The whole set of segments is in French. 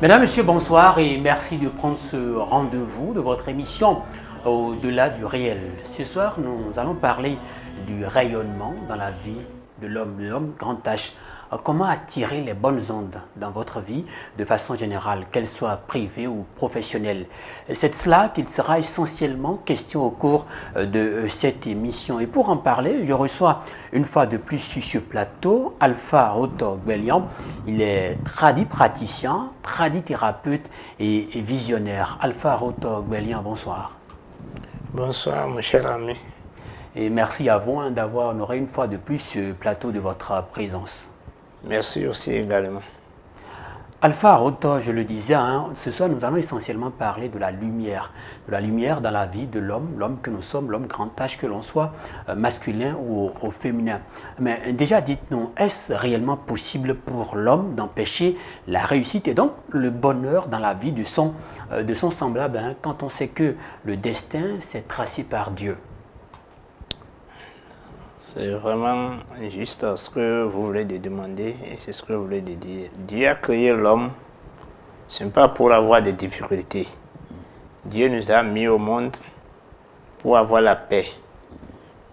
Mesdames, Messieurs, bonsoir et merci de prendre ce rendez-vous de votre émission Au-delà du réel. Ce soir, nous allons parler du rayonnement dans la vie de l'homme, grande tâche. Comment attirer les bonnes ondes dans votre vie de façon générale, qu'elles soient privées ou professionnelles. C'est de cela qu'il sera essentiellement question au cours de cette émission. Et pour en parler, je reçois une fois de plus sur ce plateau Alpha Oto-Gbelian. Il est praticien, thérapeute et visionnaire. Alpha Oto-Gbelian, bonsoir. Bonsoir, mon cher ami. Et merci à vous d'avoir honoré une fois de plus ce plateau de votre présence. Merci aussi également. Alpha Oto, je le disais, ce soir nous allons essentiellement parler de la lumière dans la vie de l'homme que nous sommes, l'homme grand H, que l'on soit masculin ou au féminin. Mais déjà dites-nous, est-ce réellement possible pour l'homme d'empêcher la réussite et donc le bonheur dans la vie de son semblable quand on sait que le destin s'est tracé par Dieu? C'est vraiment juste ce que vous voulez de demander et c'est ce que vous voulez de dire. Dieu a créé l'homme, ce n'est pas pour avoir des difficultés. Dieu nous a mis au monde pour avoir la paix.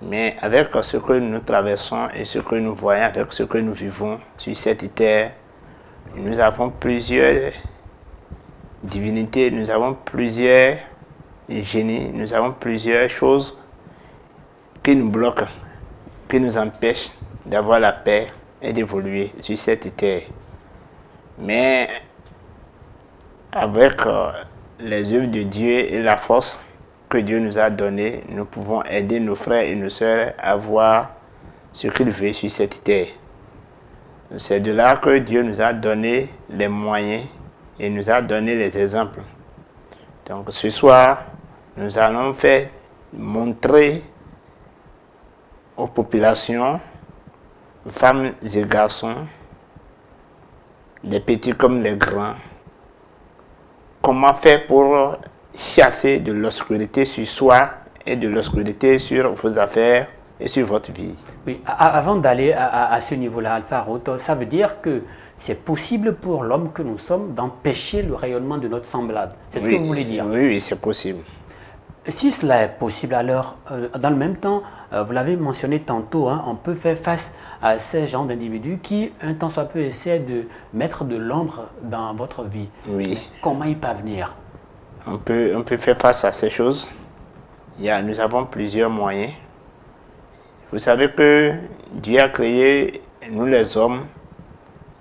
Mais avec ce que nous traversons et ce que nous voyons, avec ce que nous vivons sur cette terre, nous avons plusieurs divinités, nous avons plusieurs génies, nous avons plusieurs choses qui nous bloquent, qui nous empêche d'avoir la paix et d'évoluer sur cette terre. Mais avec les œuvres de Dieu et la force que Dieu nous a donnée, nous pouvons aider nos frères et nos sœurs à voir ce qu'il veut sur cette terre. C'est de là que Dieu nous a donné les moyens et nous a donné les exemples. Donc ce soir, nous allons montrer aux populations, femmes et garçons, les petits comme les grands, comment faire pour chasser de l'obscurité sur soi et de l'obscurité sur vos affaires et sur votre vie. Oui, avant d'aller à ce niveau-là, Alpha Oto, ça veut dire que c'est possible pour l'homme que nous sommes d'empêcher le rayonnement de notre semblable. C'est ce que vous voulez dire? Oui, c'est possible. Si cela est possible, alors, dans le même temps, vous l'avez mentionné tantôt, on peut faire face à ces genres d'individus qui, un temps soit peu, essaient de mettre de l'ombre dans votre vie. Oui. Comment y parvenir? On peut faire face à ces choses. Nous avons plusieurs moyens. Vous savez que Dieu a créé, nous les hommes,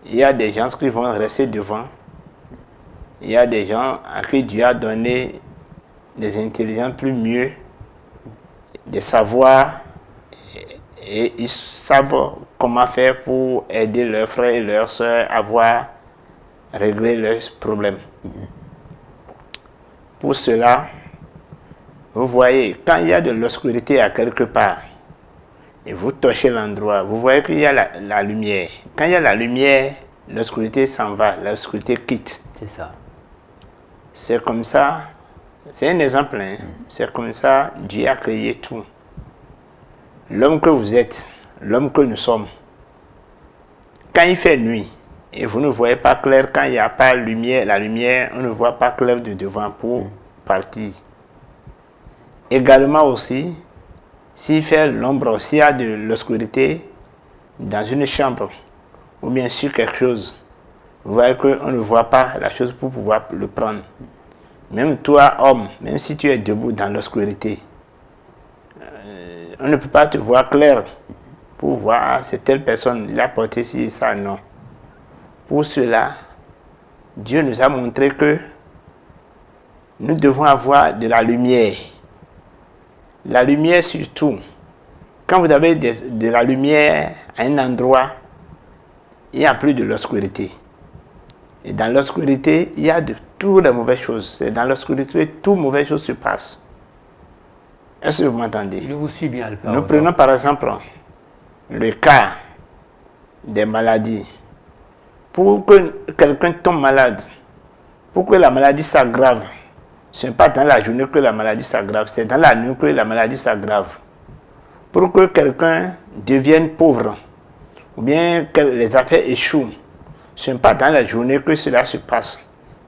il y a des gens qui vont rester devant. Il y a des gens à qui Dieu a donné des intelligences plus mieux, des savoirs, et ils savent comment faire pour aider leurs frères et leurs sœurs à régler leurs problèmes. Pour cela, vous voyez, quand il y a de l'obscurité à quelque part, et vous touchez l'endroit, vous voyez qu'il y a la lumière. Quand il y a la lumière, l'obscurité s'en va, l'obscurité quitte. C'est ça. C'est comme ça. C'est un exemple, C'est comme ça Dieu a créé tout. L'homme que vous êtes, l'homme que nous sommes, quand il fait nuit et vous ne voyez pas clair, quand il n'y a pas la lumière, on ne voit pas clair de devant pour partir. Également aussi, s'il fait l'ombre, s'il y a de l'obscurité dans une chambre ou bien sur quelque chose, vous voyez qu'on ne voit pas la chose pour pouvoir le prendre. Même toi, homme, même si tu es debout dans l'obscurité, on ne peut pas te voir clair pour voir c'est telle personne, il a porté ci et ça, non. Pour cela, Dieu nous a montré que nous devons avoir de la lumière. La lumière surtout. Quand vous avez de la lumière à un endroit, il n'y a plus de l'obscurité. Et dans l'obscurité, il y a de toutes les mauvaises choses. C'est dans l'obscurité que toutes les mauvaises choses se passent. Est-ce que vous m'entendez? Je vous suis bien, Alpha. Nous prenons par exemple le cas des maladies. Pour que quelqu'un tombe malade, pour que la maladie s'aggrave, ce n'est pas dans la journée que la maladie s'aggrave, c'est dans la nuit que la maladie s'aggrave. Pour que quelqu'un devienne pauvre, ou bien que les affaires échouent, ce n'est pas dans la journée que cela se passe.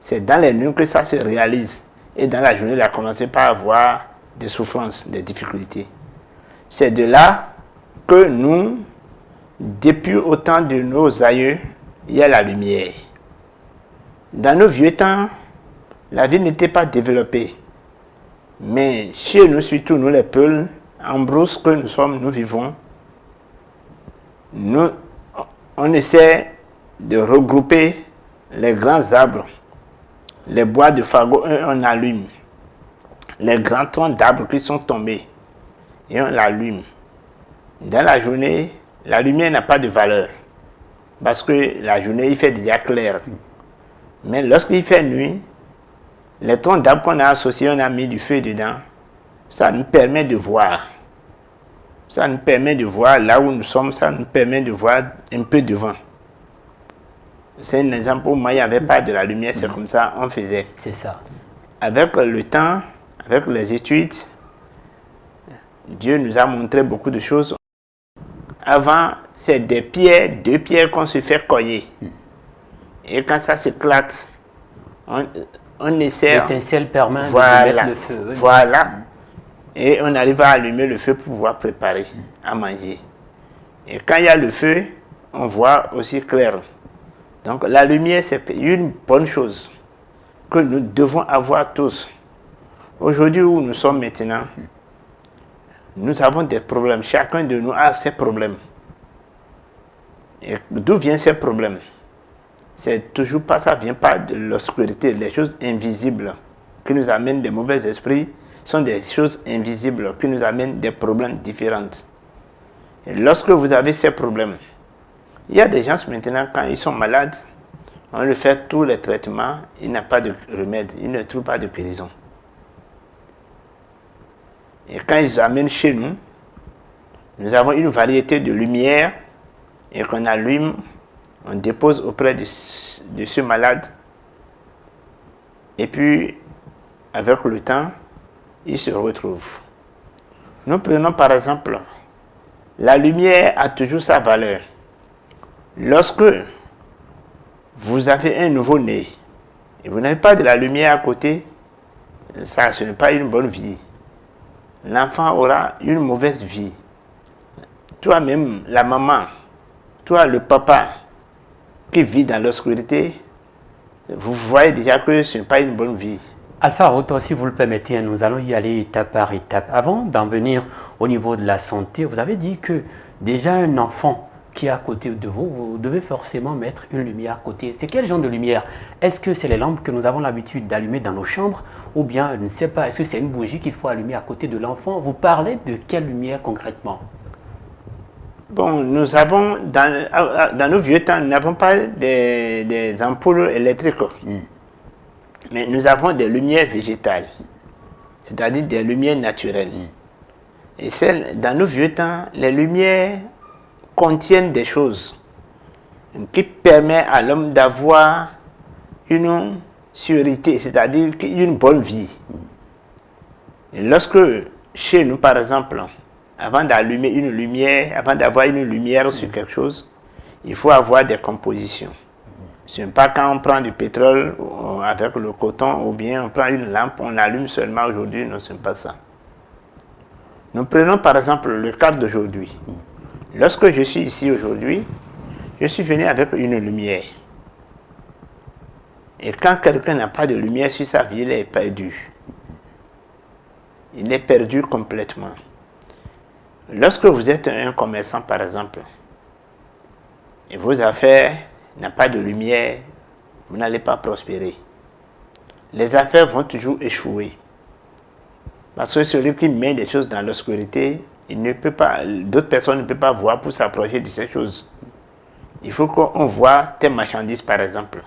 C'est dans les nuits que ça se réalise. Et dans la journée, il a commencé par avoir des souffrances, des difficultés. C'est de là que nous, depuis au temps de nos aïeux, il y a la lumière. Dans nos vieux temps, la vie n'était pas développée. Mais chez nous, surtout nous les Peuls, en brousse que nous sommes, nous vivons, on essaie de regrouper les grands arbres, les bois de fagot, on allume. Les grands troncs d'arbres qui sont tombés, et on l'allume. Dans la journée, la lumière n'a pas de valeur, parce que la journée, il fait déjà clair. Mais lorsqu'il fait nuit, les troncs d'arbres qu'on a associés, on a mis du feu dedans, ça nous permet de voir. Ça nous permet de voir là où nous sommes, ça nous permet de voir un peu devant. C'est un exemple où moi, il n'y avait pas de la lumière, c'est comme ça on faisait. C'est ça. Avec le temps, avec les études, Dieu nous a montré beaucoup de choses. Avant, c'est des pierres, 2 pierres qu'on se fait coller. Et quand ça s'éclate, on essaie... L'étincelle permet de mettre le feu. Oui. Voilà. Et on arrive à allumer le feu pour pouvoir préparer à manger. Et quand il y a le feu, on voit aussi clair. Donc la lumière, c'est une bonne chose que nous devons avoir tous. Aujourd'hui où nous sommes maintenant, nous avons des problèmes. Chacun de nous a ses problèmes. Et d'où viennent ces problèmes? C'est toujours pas, ça vient pas de l'obscurité, les choses invisibles qui nous amènent des mauvais esprits sont des choses invisibles qui nous amènent des problèmes différents. Et lorsque vous avez ces problèmes, il y a des gens maintenant, quand ils sont malades, on leur fait tous les traitements, il n'y a pas de remède, ils ne trouvent pas de guérison. Et quand ils amènent chez nous, nous avons une variété de lumière et qu'on allume, on dépose auprès de ce malade. Et puis, avec le temps, il se retrouve. Nous prenons par exemple, la lumière a toujours sa valeur. Lorsque vous avez un nouveau-né et vous n'avez pas de la lumière à côté, ça, ce n'est pas une bonne vie. L'enfant aura une mauvaise vie. Toi-même, la maman, toi, le papa qui vit dans l'obscurité, vous voyez déjà que ce n'est pas une bonne vie. Alpha Roto, si vous le permettez, nous allons y aller étape par étape. Avant d'en venir au niveau de la santé, vous avez dit que déjà un enfant qui est à côté de vous, vous devez forcément mettre une lumière à côté. C'est quel genre de lumière? Est-ce que c'est les lampes que nous avons l'habitude d'allumer dans nos chambres? Ou bien, je ne sais pas, est-ce que c'est une bougie qu'il faut allumer à côté de l'enfant? Vous parlez de quelle lumière concrètement? Bon, nous avons, dans nos vieux temps, nous n'avons pas des ampoules électriques. Mais nous avons des lumières végétales, c'est-à-dire des lumières naturelles. Et dans nos vieux temps, les lumières contiennent des choses qui permettent à l'homme d'avoir une sûreté, c'est-à-dire une bonne vie. Et lorsque, chez nous par exemple, avant d'allumer une lumière, avant d'avoir une lumière sur quelque chose, il faut avoir des compositions. Ce n'est pas quand on prend du pétrole avec le coton ou bien on prend une lampe, on allume seulement aujourd'hui, non, ce n'est pas ça. Nous prenons par exemple le cas d'aujourd'hui. Lorsque je suis ici aujourd'hui, je suis venu avec une lumière. Et quand quelqu'un n'a pas de lumière sur sa vie, il est perdu. Il est perdu complètement. Lorsque vous êtes un commerçant par exemple, et vos affaires n'ont pas de lumière, vous n'allez pas prospérer. Les affaires vont toujours échouer. Parce que celui qui met des choses dans l'obscurité, il ne peut pas, d'autres personnes ne peuvent pas voir pour s'approcher de ces choses. Il faut qu'on voit tes marchandises par exemple.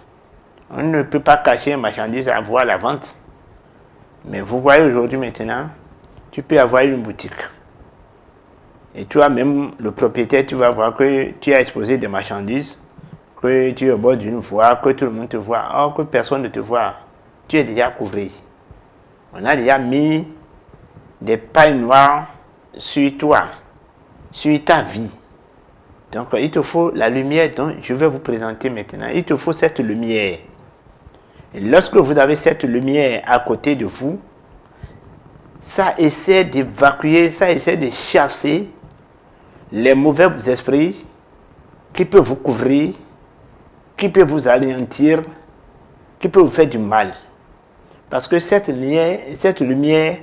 On ne peut pas cacher une marchandise à voir la vente. Mais vous voyez aujourd'hui maintenant, tu peux avoir une boutique. Et toi même, le propriétaire, tu vas voir que tu as exposé des marchandises, que tu es au bord d'une voie, que tout le monde te voit, or que personne ne te voit. Tu es déjà couvert. On a déjà mis des pailles noires sur toi, sur ta vie. Donc il te faut la lumière dont je vais vous présenter maintenant. Il te faut cette lumière. Et lorsque vous avez cette lumière à côté de vous, ça essaie d'évacuer, ça essaie de chasser les mauvais esprits qui peuvent vous couvrir, qui peuvent vous anéantir, qui peuvent vous faire du mal. Parce que cette lumière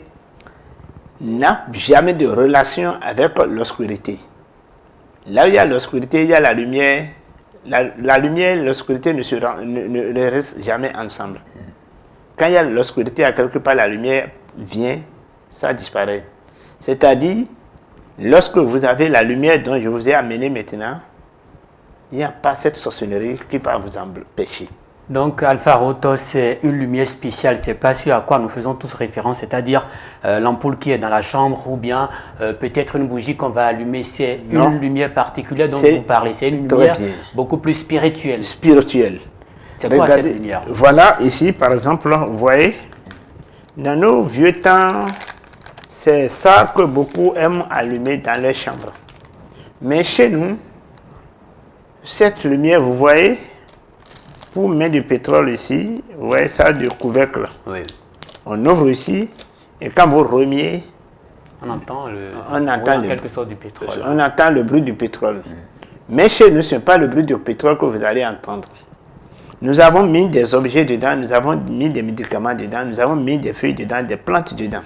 n'a jamais de relation avec l'obscurité. Là où il y a l'obscurité, il y a la lumière. La lumière et l'obscurité ne restent jamais ensemble. Quand il y a l'obscurité, à quelque part, la lumière vient, ça disparaît. C'est-à-dire, lorsque vous avez la lumière dont je vous ai amené maintenant, il n'y a pas cette sorcellerie qui va vous empêcher. Donc Alpha Roto, c'est une lumière spéciale, c'est pas ce à quoi nous faisons tous référence, c'est-à-dire l'ampoule qui est dans la chambre ou bien peut-être une bougie qu'on va allumer, c'est une lumière particulière dont vous parlez, c'est une lumière beaucoup plus spirituelle. Spirituelle. C'est quoi cette lumière? Voilà ici par exemple, vous voyez, dans nos vieux temps, c'est ça que beaucoup aiment allumer dans leur chambre. Mais chez nous, cette lumière, vous voyez, pour mettre du pétrole ici, vous voyez ça du couvercle. Oui. On ouvre ici et quand vous remuez, on entend quelque sorte du pétrole. On entend le bruit du pétrole. Mais chez nous, ce n'est pas le bruit du pétrole que vous allez entendre. Nous avons mis des objets dedans, nous avons mis des médicaments dedans, nous avons mis des feuilles dedans, des plantes dedans.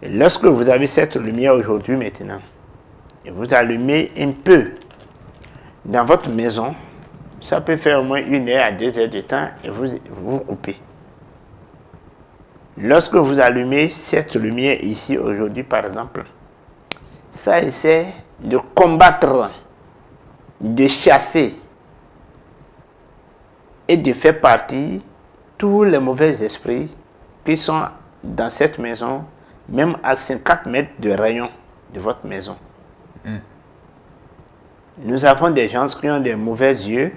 Et lorsque vous avez cette lumière aujourd'hui maintenant, et vous allumez un peu dans votre maison, ça peut faire au moins 1 heure à 2 heures de temps et vous coupez. Lorsque vous allumez cette lumière ici aujourd'hui par exemple, ça essaie de combattre, de chasser et de faire partir tous les mauvais esprits qui sont dans cette maison, même à 50 mètres de rayon de votre maison. Nous avons des gens qui ont des mauvais yeux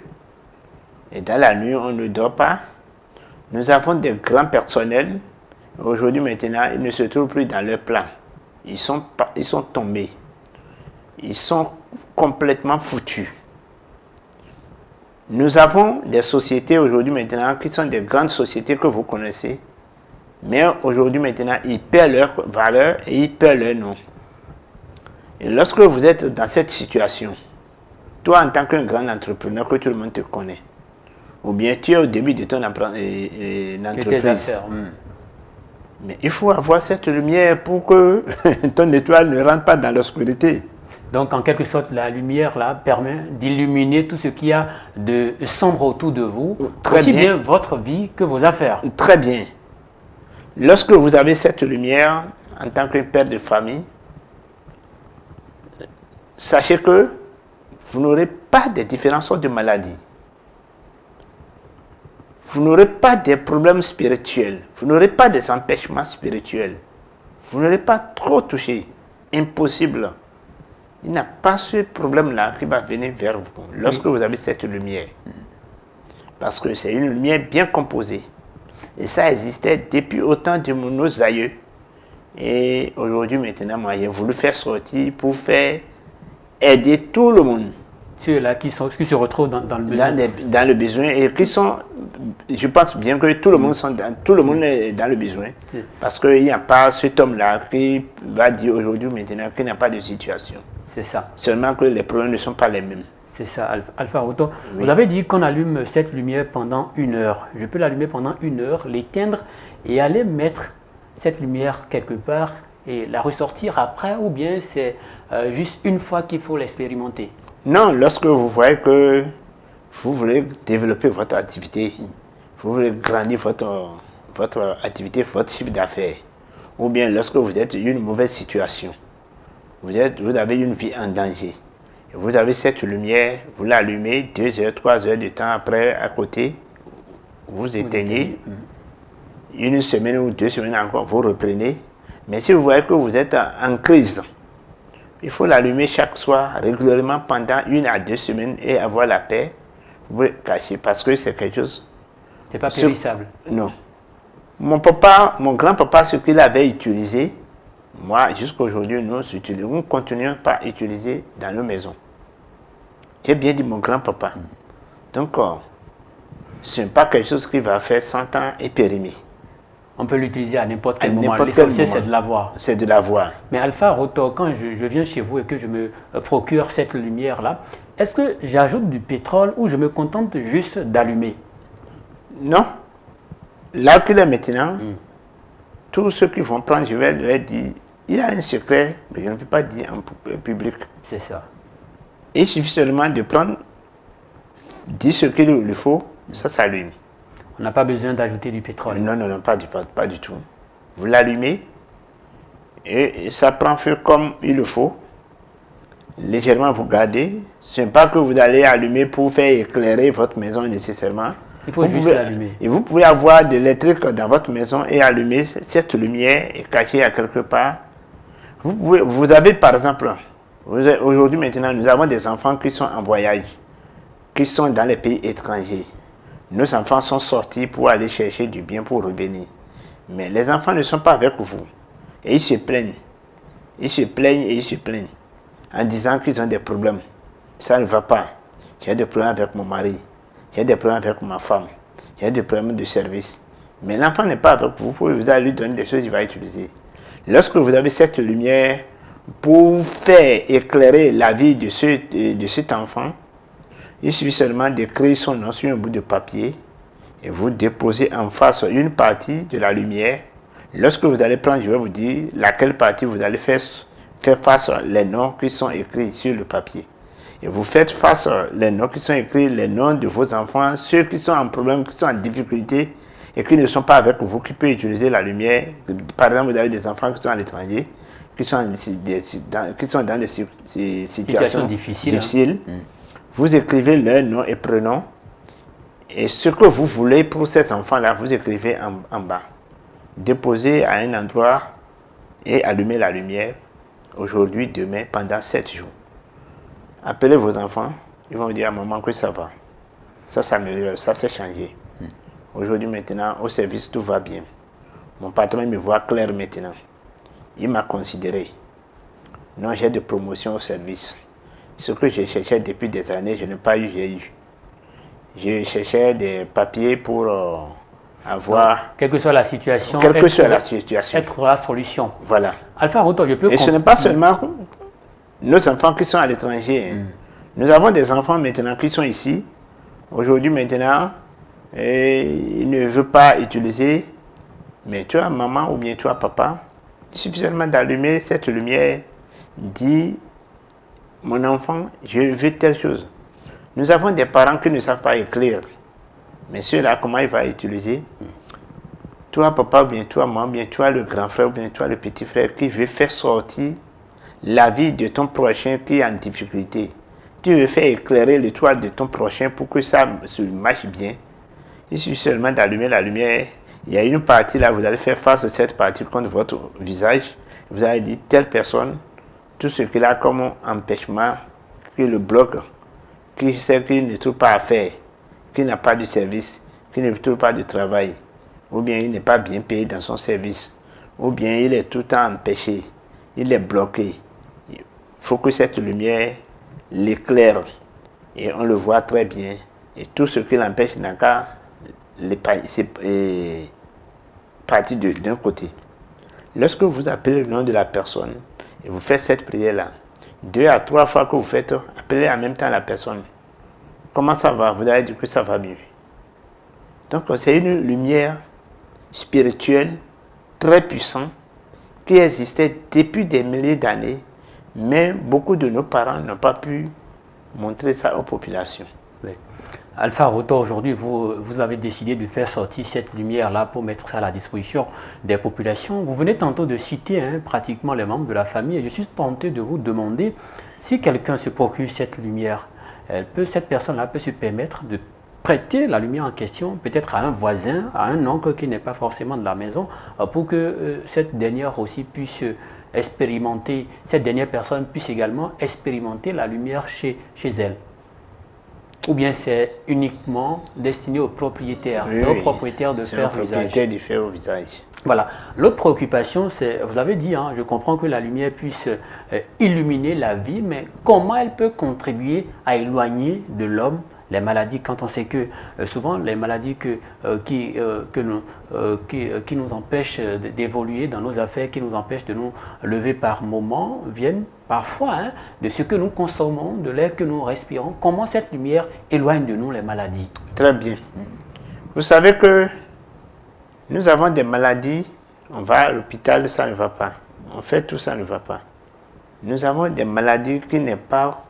et dans la nuit on ne dort pas. Nous avons des grands personnels. Aujourd'hui maintenant, ils ne se trouvent plus dans leur plan. Ils sont tombés. Ils sont complètement foutus. Nous avons des sociétés aujourd'hui maintenant qui sont des grandes sociétés que vous connaissez. Mais aujourd'hui maintenant, ils perdent leur valeur et ils perdent leur nom. Et lorsque vous êtes dans cette situation, toi en tant qu'un grand entrepreneur que tout le monde te connaît, ou bien tu es au début de ton entreprise, mais il faut avoir cette lumière pour que ton étoile ne rentre pas dans l'obscurité. Donc en quelque sorte, la lumière là permet d'illuminer tout ce qu'il y a de sombre autour de vous, aussi bien votre vie que vos affaires. Très bien. Lorsque vous avez cette lumière en tant que père de famille, sachez que vous n'aurez pas de différentes sortes de maladies. Vous n'aurez pas de problèmes spirituels. Vous n'aurez pas des empêchements spirituels. Vous n'aurez pas trop touché. Impossible. Il n'y a pas ce problème-là qui va venir vers vous lorsque vous avez cette lumière. Parce que c'est une lumière bien composée. Et ça existait depuis autant de nos aïeux. Et aujourd'hui, maintenant, moi, j'ai voulu faire sortir pour faire aider tout le monde. Ceux-là qui se retrouvent dans le besoin. Dans le besoin et qui sont, je pense bien que tout le monde est dans le besoin. Parce qu'il n'y a pas cet homme-là qui va dire aujourd'hui, maintenant, qu'il n'y a pas de situation. C'est ça. Seulement que les problèmes ne sont pas les mêmes. C'est ça, Alpha Roto. Oui. Vous avez dit qu'on allume cette lumière pendant 1 heure. Je peux l'allumer pendant 1 heure, l'éteindre et aller mettre cette lumière quelque part et la ressortir après, ou bien c'est juste une fois qu'il faut l'expérimenter? Non, lorsque vous voyez que vous voulez développer votre activité, vous voulez grandir votre activité, votre chiffre d'affaires, ou bien lorsque vous êtes dans une mauvaise situation, vous avez une vie en danger, et vous avez cette lumière, vous l'allumez 2 heures, 3 heures de temps après, à côté, vous éteignez, 1 semaine ou 2 semaines encore, vous reprenez. Mais si vous voyez que vous êtes en crise, il faut l'allumer chaque soir, régulièrement, pendant 1 à 2 semaines et avoir la paix. Vous pouvez cacher parce que c'est quelque chose. C'est pas périssable. Non. Mon grand-papa, ce qu'il avait utilisé, moi, jusqu'à aujourd'hui, nous continuons pas à utiliser dans nos maisons. J'ai bien dit mon grand-papa. Donc, Ce n'est pas quelque chose qui va faire 100 ans et périmer. On peut l'utiliser à n'importe quel moment. N'importe quel L'essentiel, moment. c'est de l'avoir. C'est de l'avoir. Mais Alpha Rotor, quand je viens chez vous et que je me procure cette lumière-là, est-ce que j'ajoute du pétrole ou je me contente juste d'allumer? Non. Là qu'il est maintenant, tous ceux qui vont prendre, je vais leur dire, il y a un secret que je ne peux pas dire en public. C'est ça. Il suffit seulement de prendre, dire ce qu'il lui faut, ça s'allume. On n'a pas besoin d'ajouter du pétrole. Non, non, non, pas du tout. Vous l'allumez et ça prend feu comme il le faut. Légèrement vous gardez. Ce n'est pas que vous allez allumer pour faire éclairer votre maison nécessairement. Il faut juste l'allumer. Et vous pouvez avoir de l'électrique dans votre maison et allumer cette lumière et cacher à quelque part. Vous avez par exemple, aujourd'hui maintenant, nous avons des enfants qui sont en voyage, qui sont dans les pays étrangers. Nos enfants sont sortis pour aller chercher du bien pour revenir. Mais les enfants ne sont pas avec vous. Et ils se plaignent. Ils se plaignent et ils se plaignent. En disant qu'ils ont des problèmes. Ça ne va pas. J'ai des problèmes avec mon mari. J'ai des problèmes avec ma femme. J'ai des problèmes de service. Mais l'enfant n'est pas avec vous. Vous allez lui donner des choses qu'il va utiliser. Lorsque vous avez cette lumière pour faire éclairer la vie de cet enfant, il suffit seulement d'écrire son nom sur un bout de papier et vous déposez en face une partie de la lumière. Lorsque vous allez prendre, je vais vous dire laquelle partie vous allez faire face les noms qui sont écrits sur le papier. Et vous faites face les noms qui sont écrits, les noms de vos enfants, ceux qui sont en problème, qui sont en difficulté et qui ne sont pas avec vous, qui peuvent utiliser la lumière. Par exemple, vous avez des enfants qui sont à l'étranger, qui sont dans des situations difficiles. Vous écrivez leur nom et prénom. Et ce que vous voulez pour ces enfants-là, vous écrivez en bas. Déposez à un endroit et allumez la lumière aujourd'hui, demain, pendant 7 jours. Appelez vos enfants, ils vont vous dire à maman que ça va. Ça s'améliore, ça s'est changé. Aujourd'hui, maintenant, au service, tout va bien. Mon patron me voit clair maintenant. Il m'a considéré. Non, j'ai de promotion au service. Ce que je cherchais depuis des années, je n'ai pas eu, j'ai eu. Je cherchais des papiers pour avoir... Quelle que soit la situation, être la solution. Voilà. Alpha Rotor, je peux... Et ce n'est pas seulement nos enfants qui sont à l'étranger. Nous avons des enfants maintenant qui sont ici. Aujourd'hui maintenant, ils ne veulent pas utiliser. Mais toi, maman ou bien toi, papa, il suffit seulement d'allumer cette lumière, dit... Mon enfant, je veux telle chose. Nous avons des parents qui ne savent pas écrire. Mais ceux-là, comment il va utiliser? Toi, papa, ou bien toi, maman, ou bien toi, le grand frère, ou bien toi, le petit frère, qui veut faire sortir la vie de ton prochain qui est en difficulté. Tu veux faire éclairer le toit de ton prochain pour que ça se marche bien. Il suffit seulement d'allumer la lumière. Il y a une partie là, vous allez faire face à cette partie contre votre visage. Vous allez dire, telle personne, tout ce qu'il a comme empêchement, qui le bloque, qui sait qu'il ne trouve pas à faire, qui n'a pas de service, qui ne trouve pas de travail, ou bien il n'est pas bien payé dans son service, ou bien il est tout le temps empêché, il est bloqué. Il faut que cette lumière l'éclaire et on le voit très bien. Et tout ce qui l'empêche n'a qu'à partir d'un côté. Lorsque vous appelez le nom de la personne, et vous faites cette prière-là, 2 à 3 fois que vous faites, appelez en même temps la personne. Comment ça va? Vous allez dire que ça va mieux. Donc c'est une lumière spirituelle très puissante qui existait depuis des milliers d'années, mais beaucoup de nos parents n'ont pas pu montrer ça aux populations. Oui. Alpha Rotor, aujourd'hui, vous avez décidé de faire sortir cette lumière-là pour mettre ça à la disposition des populations. Vous venez tantôt de citer pratiquement les membres de la famille et je suis tenté de vous demander si quelqu'un se procure cette lumière, cette personne-là peut se permettre de prêter la lumière en question peut-être à un voisin, à un oncle qui n'est pas forcément de la maison, pour que cette dernière aussi puisse expérimenter, cette dernière personne puisse également expérimenter la lumière chez elle. Ou bien c'est uniquement destiné aux propriétaires, oui, c'est aux propriétaires de faire usage. C'est aux propriétaires de faire usage. Voilà. L'autre préoccupation, c'est, vous avez dit, je comprends que la lumière puisse illuminer la vie, mais comment elle peut contribuer à éloigner de l'homme les maladies, quand on sait que souvent les maladies qui nous empêchent d'évoluer dans nos affaires, qui nous empêchent de nous lever par moments, viennent parfois de ce que nous consommons, de l'air que nous respirons. Comment cette lumière éloigne de nous les maladies? Très bien. Vous savez que nous avons des maladies, on va à l'hôpital, ça ne va pas. On fait tout, ça ne va pas. Nous avons des maladies qui n'est pas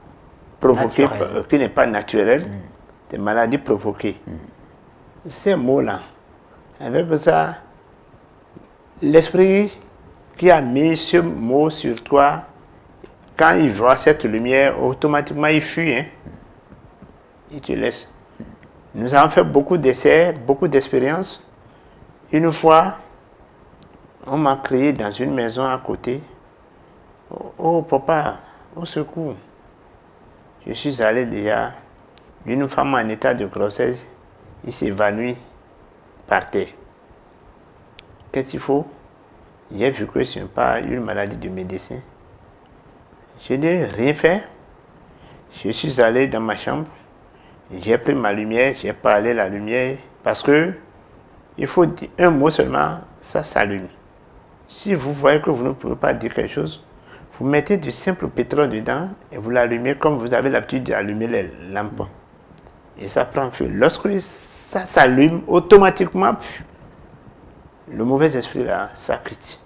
provoquées, qui n'est pas naturelles, des maladies provoquées. Ces mots-là, avec ça, l'esprit qui a mis ce mot sur toi, quand il voit cette lumière, automatiquement il fuit. Il te laisse. Nous avons fait beaucoup d'essais, beaucoup d'expériences. Une fois, on m'a crié dans une maison à côté. Oh papa, au secours. Je suis allé déjà. Une femme en état de grossesse, il s'évanouit par terre. Qu'est-ce qu'il faut? J'ai vu que ce n'est pas une maladie de médecin. Je n'ai rien fait. Je suis allé dans ma chambre. J'ai pris ma lumière, j'ai parlé la lumière. Parce que il faut dire un mot seulement, ça s'allume. Si vous voyez que vous ne pouvez pas dire quelque chose, vous mettez du simple pétrole dedans et vous l'allumez comme vous avez l'habitude d'allumer les lampes. Et ça prend feu. Lorsque ça s'allume, automatiquement, le mauvais esprit là, ça quitte.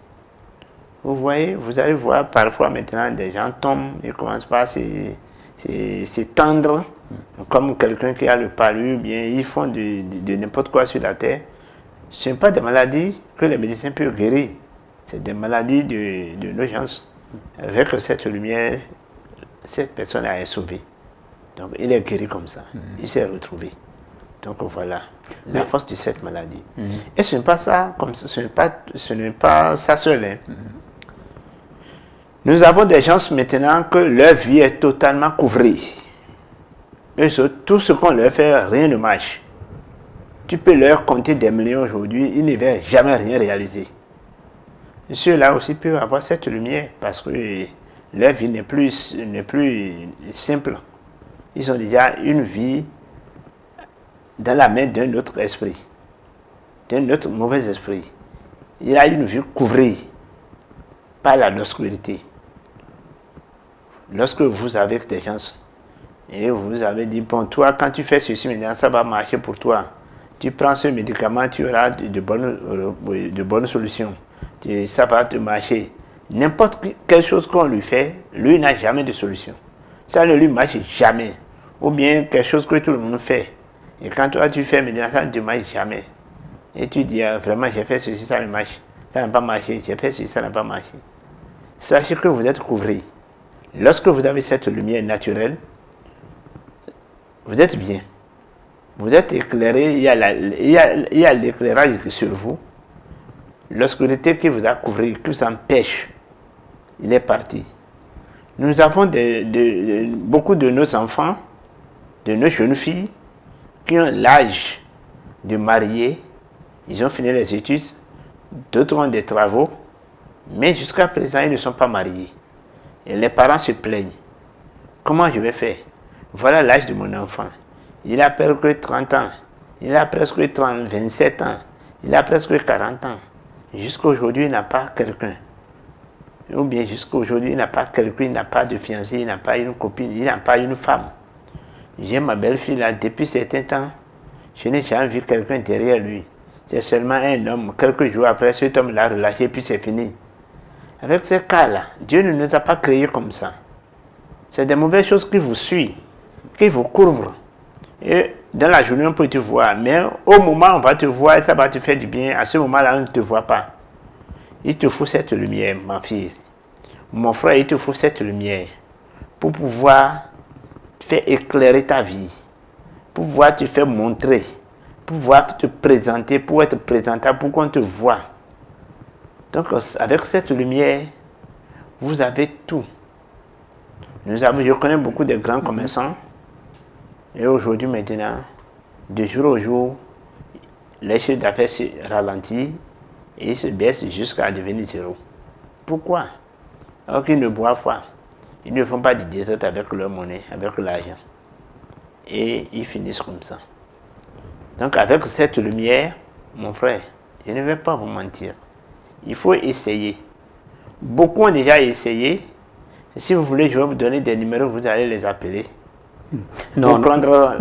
Vous voyez, vous allez voir parfois maintenant des gens tombent, ils commencent pas à s'étendre comme quelqu'un qui a le palu, bien ils font de n'importe quoi sur la terre. Ce ne sont pas des maladies que les médecins peuvent guérir. C'est des maladies de nos gens. Avec cette lumière, cette personne est sauvée. Donc il est guéri comme ça. Il s'est retrouvé. Donc voilà la force de cette maladie. Et ce n'est pas ça, comme ça, ce n'est pas ça seul. Nous avons des gens maintenant que leur vie est totalement couvrie. Et tout ce qu'on leur fait, rien ne marche. Tu peux leur compter des millions aujourd'hui, ils ne vont jamais rien réaliser. Ceux-là aussi peuvent avoir cette lumière parce que leur vie n'est plus simple. Ils ont déjà une vie dans la main d'un autre esprit, d'un autre mauvais esprit. Il a une vie couvrie par l'obscurité. Lorsque vous avez des gens et vous avez dit, bon, toi, quand tu fais ceci, maintenant, ça va marcher pour toi. Tu prends ce médicament, tu auras de bonnes solutions. Ça va te marcher. N'importe quelle chose qu'on lui fait, lui n'a jamais de solution. Ça ne lui marche jamais. Ou bien quelque chose que tout le monde fait. Et quand toi tu fais, maintenant ça ne te marche jamais. Et tu dis, vraiment j'ai fait ceci, ça ne marche. Ça n'a pas marché. J'ai fait ceci, ça n'a pas marché. Sachez que vous êtes couverts. Lorsque vous avez cette lumière naturelle, vous êtes bien. Vous êtes éclairé, il y a l'éclairage sur vous. L'obscurité qui vous a couvert, qui vous empêche, il est parti. Nous avons beaucoup de nos enfants, de nos jeunes filles, qui ont l'âge de marier, ils ont fini les études, d'autres ont des travaux, mais jusqu'à présent, ils ne sont pas mariés. Et les parents se plaignent. Comment je vais faire? Voilà l'âge de mon enfant. Il a presque 30 ans. Il a presque 27 ans. Il a presque 40 ans. Jusqu'à aujourd'hui, il n'a pas quelqu'un. Ou bien jusqu'à aujourd'hui, il n'a pas quelqu'un, il n'a pas de fiancé, il n'a pas une copine, il n'a pas une femme. J'ai ma belle-fille là, depuis certains temps, je n'ai jamais vu quelqu'un derrière lui. C'est seulement un homme, quelques jours après, cet homme l'a relâché, puis c'est fini. Avec ce cas-là, Dieu ne nous a pas créés comme ça. C'est des mauvaises choses qui vous suivent, qui vous couvrent. Et dans la journée, on peut te voir, mais au moment où on va te voir, ça va te faire du bien. À ce moment-là, on ne te voit pas. Il te faut cette lumière, ma fille. Mon frère, il te faut cette lumière pour pouvoir faire éclairer ta vie, pour pouvoir te faire montrer, pour pouvoir te présenter, pour être présentable, pour qu'on te voie. Donc, avec cette lumière, vous avez tout. Je connais beaucoup de grands commerçants. Et aujourd'hui, maintenant, de jour au jour, les chiffres d'affaires se ralentissent et ils se baissent jusqu'à devenir zéro. Pourquoi? Alors qu'ils ne boivent pas. Ils ne font pas du désordre avec leur monnaie, avec l'argent. et ils finissent comme ça. Donc avec cette lumière, mon frère, je ne vais pas vous mentir. Il faut essayer. Beaucoup ont déjà essayé. Si vous voulez, je vais vous donner des numéros, vous allez les appeler. Non, prendre...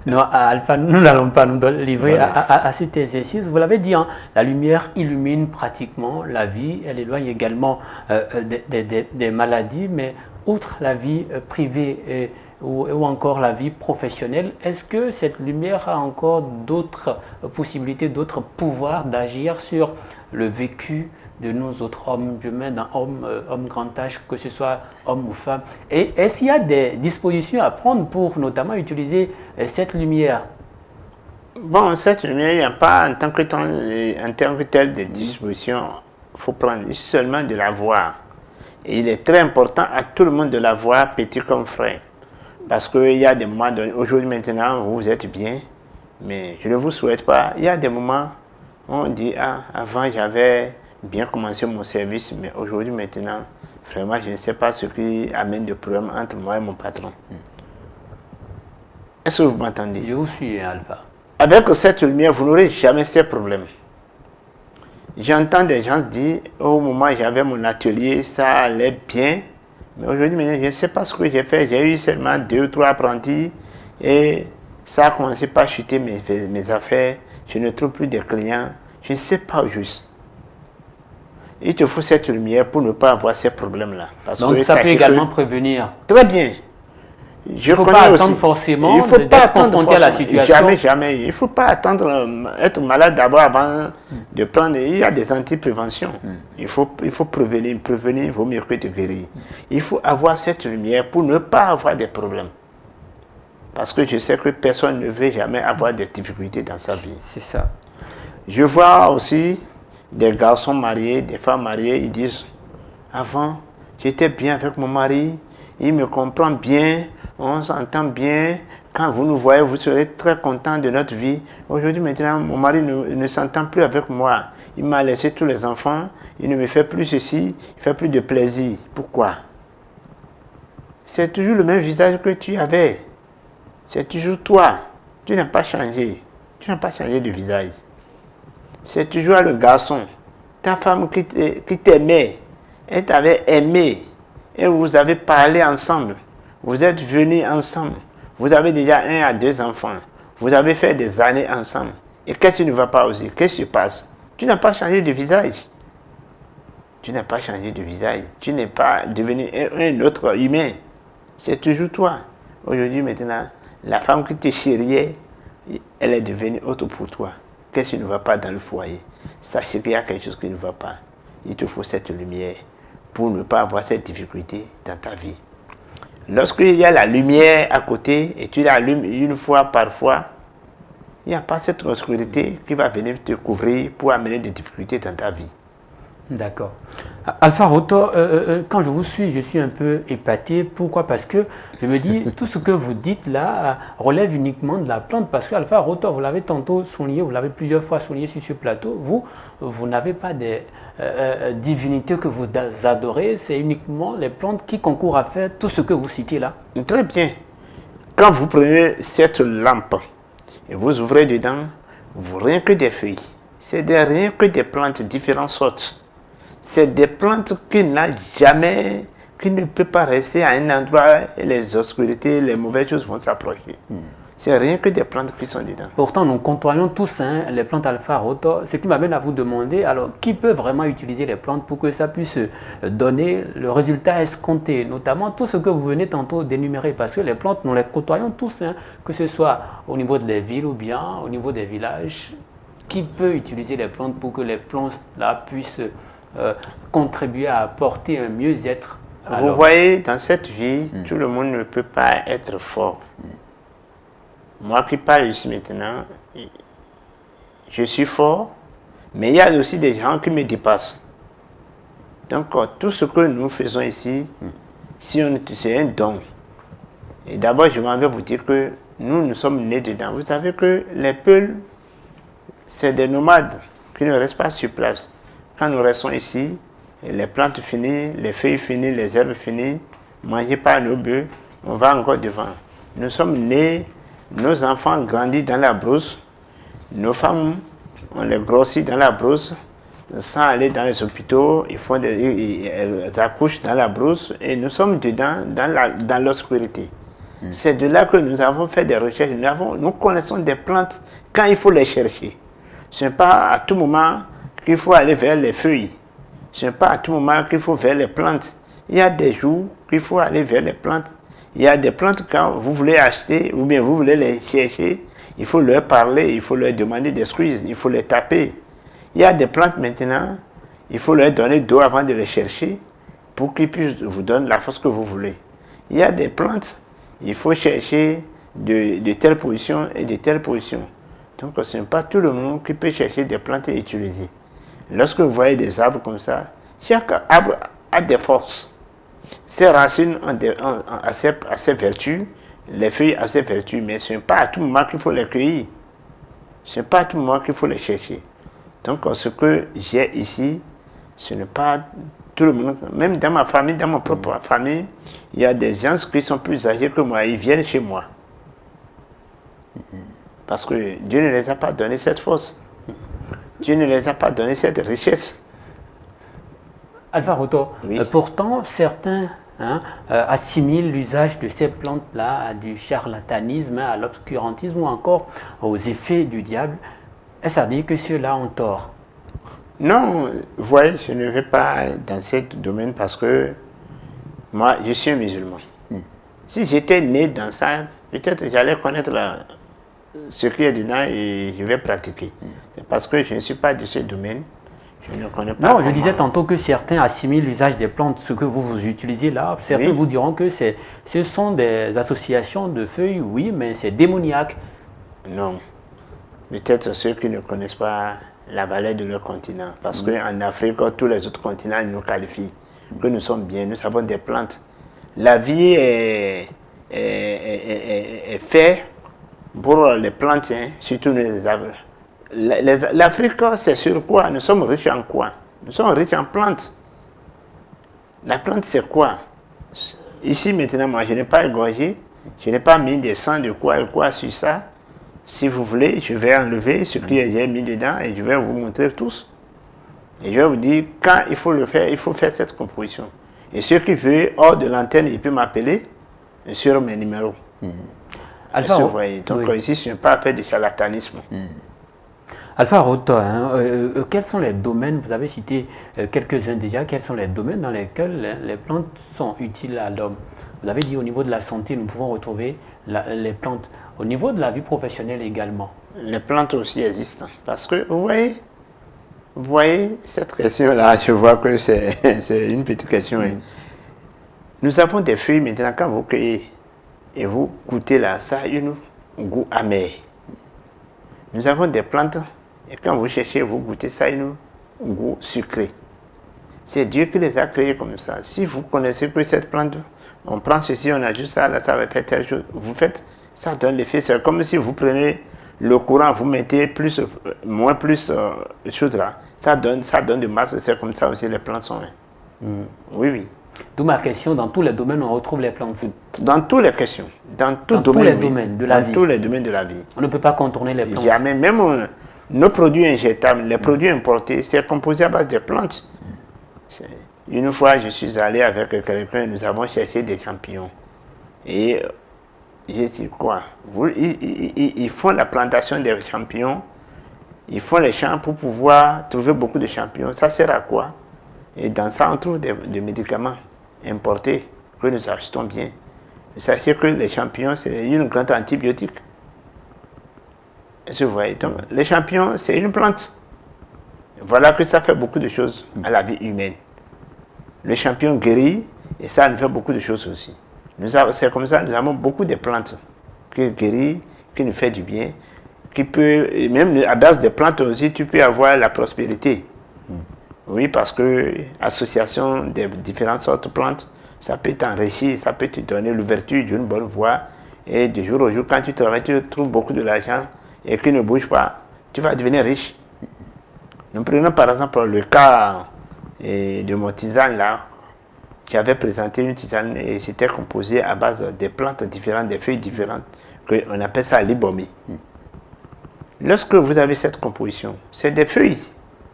non, Alpha, nous n'allons pas nous livrer Voilà. à cet exercice. Vous l'avez dit, hein, la lumière illumine pratiquement la vie. Elle éloigne également des maladies, mais outre la vie privée ou encore la vie professionnelle, est-ce que cette lumière a encore d'autres possibilités, d'autres pouvoirs d'agir sur le vécu de nous autres hommes, je mets dans homme grand âge, que ce soit homme ou femme. Et est-ce qu'il y a des dispositions à prendre pour notamment utiliser cette lumière? Bon, cette lumière, il n'y a pas en tant que tel de dispositions. Il faut prendre seulement de la voir. Et il est très important à tout le monde de la voir, petit comme frère. Parce qu'il y a des moments donnés, aujourd'hui maintenant, vous êtes bien, mais je ne vous souhaite pas. Il y a des moments où on dit, ah, avant j'avais bien commencé mon service, mais aujourd'hui maintenant, vraiment, je ne sais pas ce qui amène des problèmes entre moi et mon patron. Est-ce que vous m'entendez? Je vous suis, Alpha. Avec cette lumière, vous n'aurez jamais ces problèmes. J'entends des gens dire, au moment où j'avais mon atelier, ça allait bien. Mais aujourd'hui, maintenant, je ne sais pas ce que j'ai fait. J'ai eu seulement 2 ou 3 apprentis et ça a commencé par chuter mes affaires. Je ne trouve plus de clients. Je ne sais pas juste. Il te faut cette lumière pour ne pas avoir ces problèmes-là. Donc ça peut également prévenir. Très bien. Il ne faut pas attendre forcément d'être confronté à la situation. Jamais. Il ne faut pas attendre être malade d'abord avant de prendre. Il y a des antipréventions. Il faut prévenir. Prévenir vaut mieux que de guérir. Il faut avoir cette lumière pour ne pas avoir de problèmes. Parce que je sais que personne ne veut jamais avoir de difficultés dans sa vie. C'est ça. Je vois aussi des garçons mariés, des femmes mariées, ils disent, avant, j'étais bien avec mon mari, il me comprend bien, on s'entend bien, quand vous nous voyez, vous serez très content de notre vie. Aujourd'hui, maintenant, mon mari ne s'entend plus avec moi. Il m'a laissé tous les enfants, il ne me fait plus ceci, il ne fait plus de plaisir. Pourquoi? C'est toujours le même visage que tu avais. C'est toujours toi. Tu n'as pas changé. Tu n'as pas changé de visage. C'est toujours le garçon. Ta femme qui t'aimait, elle t'avait aimé. Et vous avez parlé ensemble. Vous êtes venus ensemble. Vous avez déjà 1 à 2 enfants. Vous avez fait des années ensemble. Et qu'est-ce qui ne va pas aussi? Qu'est-ce qui se passe? Tu n'as pas changé de visage. Tu n'as pas changé de visage. Tu n'es pas devenu un autre humain. C'est toujours toi. Aujourd'hui, maintenant, la femme qui te chériait, elle est devenue autre pour toi. Qu'est-ce qui ne va pas dans le foyer? Sachez qu'il y a quelque chose qui ne va pas. Il te faut cette lumière pour ne pas avoir cette difficulté dans ta vie. Lorsqu'il y a la lumière à côté et tu l'allumes une fois parfois, il n'y a pas cette obscurité qui va venir te couvrir pour amener des difficultés dans ta vie. D'accord. Alpha Rotor, quand je vous suis, je suis un peu épaté. Pourquoi? Parce que je me dis, tout ce que vous dites là relève uniquement de la plante. Parce que Alpha Rotor, vous l'avez tantôt souligné, vous l'avez plusieurs fois souligné sur ce plateau, vous n'avez pas des divinités que vous adorez, c'est uniquement les plantes qui concourent à faire tout ce que vous citez là. Très bien. Quand vous prenez cette lampe et vous ouvrez dedans, vous rien que des feuilles. C'est rien que des plantes de différentes sortes. C'est des plantes qui ne peuvent pas rester à un endroit et les obscurités, les mauvaises choses vont s'approcher. C'est rien que des plantes qui sont dedans. Pourtant, nous côtoyons tous les plantes Alpha Rotor. Ce qui m'amène à vous demander, alors, qui peut vraiment utiliser les plantes pour que ça puisse donner le résultat escompté, notamment tout ce que vous venez tantôt d'énumérer, parce que les plantes, nous les côtoyons tous, que ce soit au niveau des villes ou bien au niveau des villages. Qui peut utiliser les plantes pour que les plantes là puissent contribuer à apporter un mieux-être? Vous voyez, dans cette vie, tout le monde ne peut pas être fort. Moi qui parle ici maintenant, je suis fort, mais il y a aussi des gens qui me dépassent. Donc, tout ce que nous faisons ici, c'est un don. Et d'abord, je m'en vais vous dire que nous sommes nés dedans. Vous savez que les peuls, c'est des nomades qui ne restent pas sur place. Quand nous restons ici, les plantes finissent, les feuilles finissent, les herbes finissent, mangées par nos bœufs, on va encore devant. Nous sommes nés Nos enfants grandissent dans la brousse. Nos femmes, on les grossit dans la brousse. Sans aller dans les hôpitaux, elles accouchent dans la brousse et nous sommes dedans, dans l'obscurité. C'est de là que nous avons fait des recherches. Nous connaissons des plantes quand il faut les chercher. Ce n'est pas à tout moment qu'il faut aller vers les feuilles. Ce n'est pas à tout moment qu'il faut vers les plantes. Il y a des jours qu'il faut aller vers les plantes. Il y a des plantes quand vous voulez acheter ou bien vous voulez les chercher, il faut leur parler, il faut leur demander des squeezes, il faut les taper. Il y a des plantes maintenant, il faut leur donner d'eau avant de les chercher pour qu'ils puissent vous donner la force que vous voulez. Il y a des plantes, il faut chercher de telle position et de telle position. Donc ce n'est pas tout le monde qui peut chercher des plantes et utiliser. Lorsque vous voyez des arbres comme ça, chaque arbre a des forces. Ses racines ont ses vertus, les feuilles ont ses vertus, mais ce n'est pas à tout moment qu'il faut les cueillir. Ce n'est pas à tout moment qu'il faut les chercher. Donc ce que j'ai ici, ce n'est pas tout le monde. Même dans ma famille, dans mon propre famille, il y a des gens qui sont plus âgés que moi, ils viennent chez moi. Parce que Dieu ne les a pas donné cette force. Dieu ne les a pas donné cette richesse. Alpha Roto, Oui. Pourtant certains assimilent l'usage de ces plantes-là à du charlatanisme, à l'obscurantisme ou encore aux effets du diable. Est-ce à dire que ceux-là ont tort? Non, vous voyez, je ne vais pas dans ce domaine parce que moi, je suis un musulman. Si j'étais né dans ça, peut-être j'allais connaître ce qui est dedans et je vais pratiquer. C'est parce que je ne suis pas de ce domaine. Je ne connais pas. Non, je disais tantôt que certains assimilent l'usage des plantes, ce que vous utilisez là. Certains vous diront que ce sont des associations de feuilles, oui, mais c'est démoniaque. Non. Peut-être ceux qui ne connaissent pas la valeur de leur continent. Parce qu'en Afrique, tous les autres continents nous qualifient. Que nous sommes bien, nous avons des plantes. La vie est faite pour les plantes, hein, surtout les arbres. L'Afrique, c'est sur quoi? Nous sommes riches en quoi? Nous sommes riches en plantes. La plante, c'est quoi? Ici, maintenant, moi, je n'ai pas égorgé, je n'ai pas mis des sangs de quoi et quoi sur ça. Si vous voulez, je vais enlever ce que j'ai mis dedans et je vais vous montrer tous. Et je vais vous dire, quand il faut le faire, il faut faire cette composition. Et ceux qui veulent, hors de l'antenne, ils peuvent m'appeler sur mes numéros. Alpha, vous voyez. Donc oui. ici, ce n'est pas fait de charlatanisme. Alpha Roto, quels sont les domaines, vous avez cité quelques-uns déjà, quels sont les domaines dans lesquels les plantes sont utiles à l'homme? Vous avez dit au niveau de la santé, nous pouvons retrouver les plantes. Au niveau de la vie professionnelle également. Les plantes aussi existent. Parce que, vous voyez cette question-là, je vois que c'est une petite question. Hein. Nous avons des feuilles maintenant, quand vous cueillez et vous goûtez là, ça a un goût amer. Nous avons des plantes, et quand vous cherchez, vous goûtez ça, un goût sucré. C'est Dieu qui les a créés comme ça. Si vous connaissez que cette plante, on prend ceci, on ajoute ça, là, ça va faire telle chose. Vous faites, ça donne l'effet. C'est comme si vous prenez le courant, vous mettez moins plus de choses là. Ça donne de masse, c'est comme ça aussi les plantes sont. Oui, oui. D'où ma question, dans tous les domaines, on retrouve les plantes. Dans toutes les questions, dans tous les domaines de la vie. Dans tous les domaines de la vie. On ne peut pas contourner les plantes. Jamais, même nos produits injectables, les produits importés, c'est composé à base de plantes. Une fois, je suis allé avec quelqu'un, nous avons cherché des champignons. Et j'ai dit quoi? Ils font la plantation des champignons, ils font les champs pour pouvoir trouver beaucoup de champignons. Ça sert à quoi? Et dans ça, on trouve des médicaments importés que nous achetons bien. Sachez que les champignons, c'est une plante antibiotique. Vous voyez, donc les champignons, c'est une plante. Voilà que ça fait beaucoup de choses à la vie humaine. Le champignon guérit et ça nous fait beaucoup de choses aussi. C'est comme ça, nous avons beaucoup de plantes qui guérissent, qui nous fait du bien, qui peut, même à base de plantes aussi, tu peux avoir la prospérité. Oui, parce que l'association de différentes sortes de plantes, ça peut t'enrichir, ça peut te donner l'ouverture d'une bonne voie. Et de jour au jour, quand tu travailles, tu trouves beaucoup de l'argent et qui ne bouge pas, tu vas devenir riche. Nous prenons par exemple le cas de mon tisane là. J'avais présenté une tisane et c'était composé à base de plantes différentes, des feuilles différentes qu'on appelle ça libomi. Lorsque vous avez cette composition, c'est des feuilles,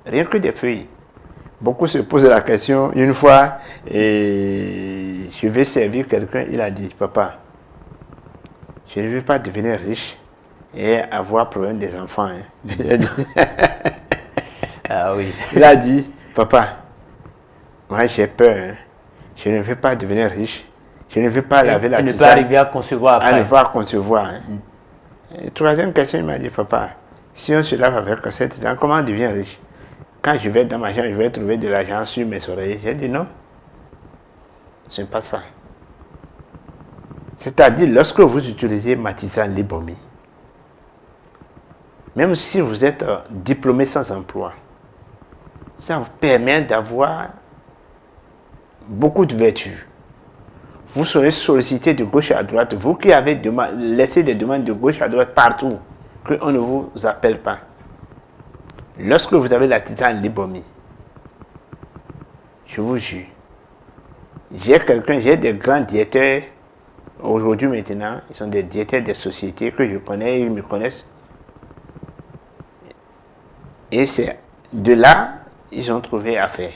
rien que des feuilles. Beaucoup se posent la question, une fois, et je vais servir quelqu'un, il a dit, papa, je ne veux pas devenir riche et avoir problème des enfants. Ah oui. Il a dit, papa, moi j'ai peur, je ne veux pas devenir riche, je ne veux pas laver la tisane. Ne pas arriver à concevoir après. À ne pas concevoir. Et troisième question, il m'a dit, papa, si on se lave avec cette tisane, comment on devient riche? Quand je vais dans ma chambre, je vais trouver de l'argent sur mes oreilles. J'ai dit non, ce n'est pas ça. C'est-à-dire, lorsque vous utilisez ma tisane libomi, même si vous êtes diplômé sans emploi, ça vous permet d'avoir beaucoup de vertus. Vous serez sollicité de gauche à droite. Vous qui avez laissé des demandes de gauche à droite partout, qu'on ne vous appelle pas. Lorsque vous avez la tisane libomi, je vous jure, j'ai des grands diéteurs, aujourd'hui maintenant, ils sont des diéteurs des sociétés que je connais, ils me connaissent. Et c'est de là, ils ont trouvé affaire.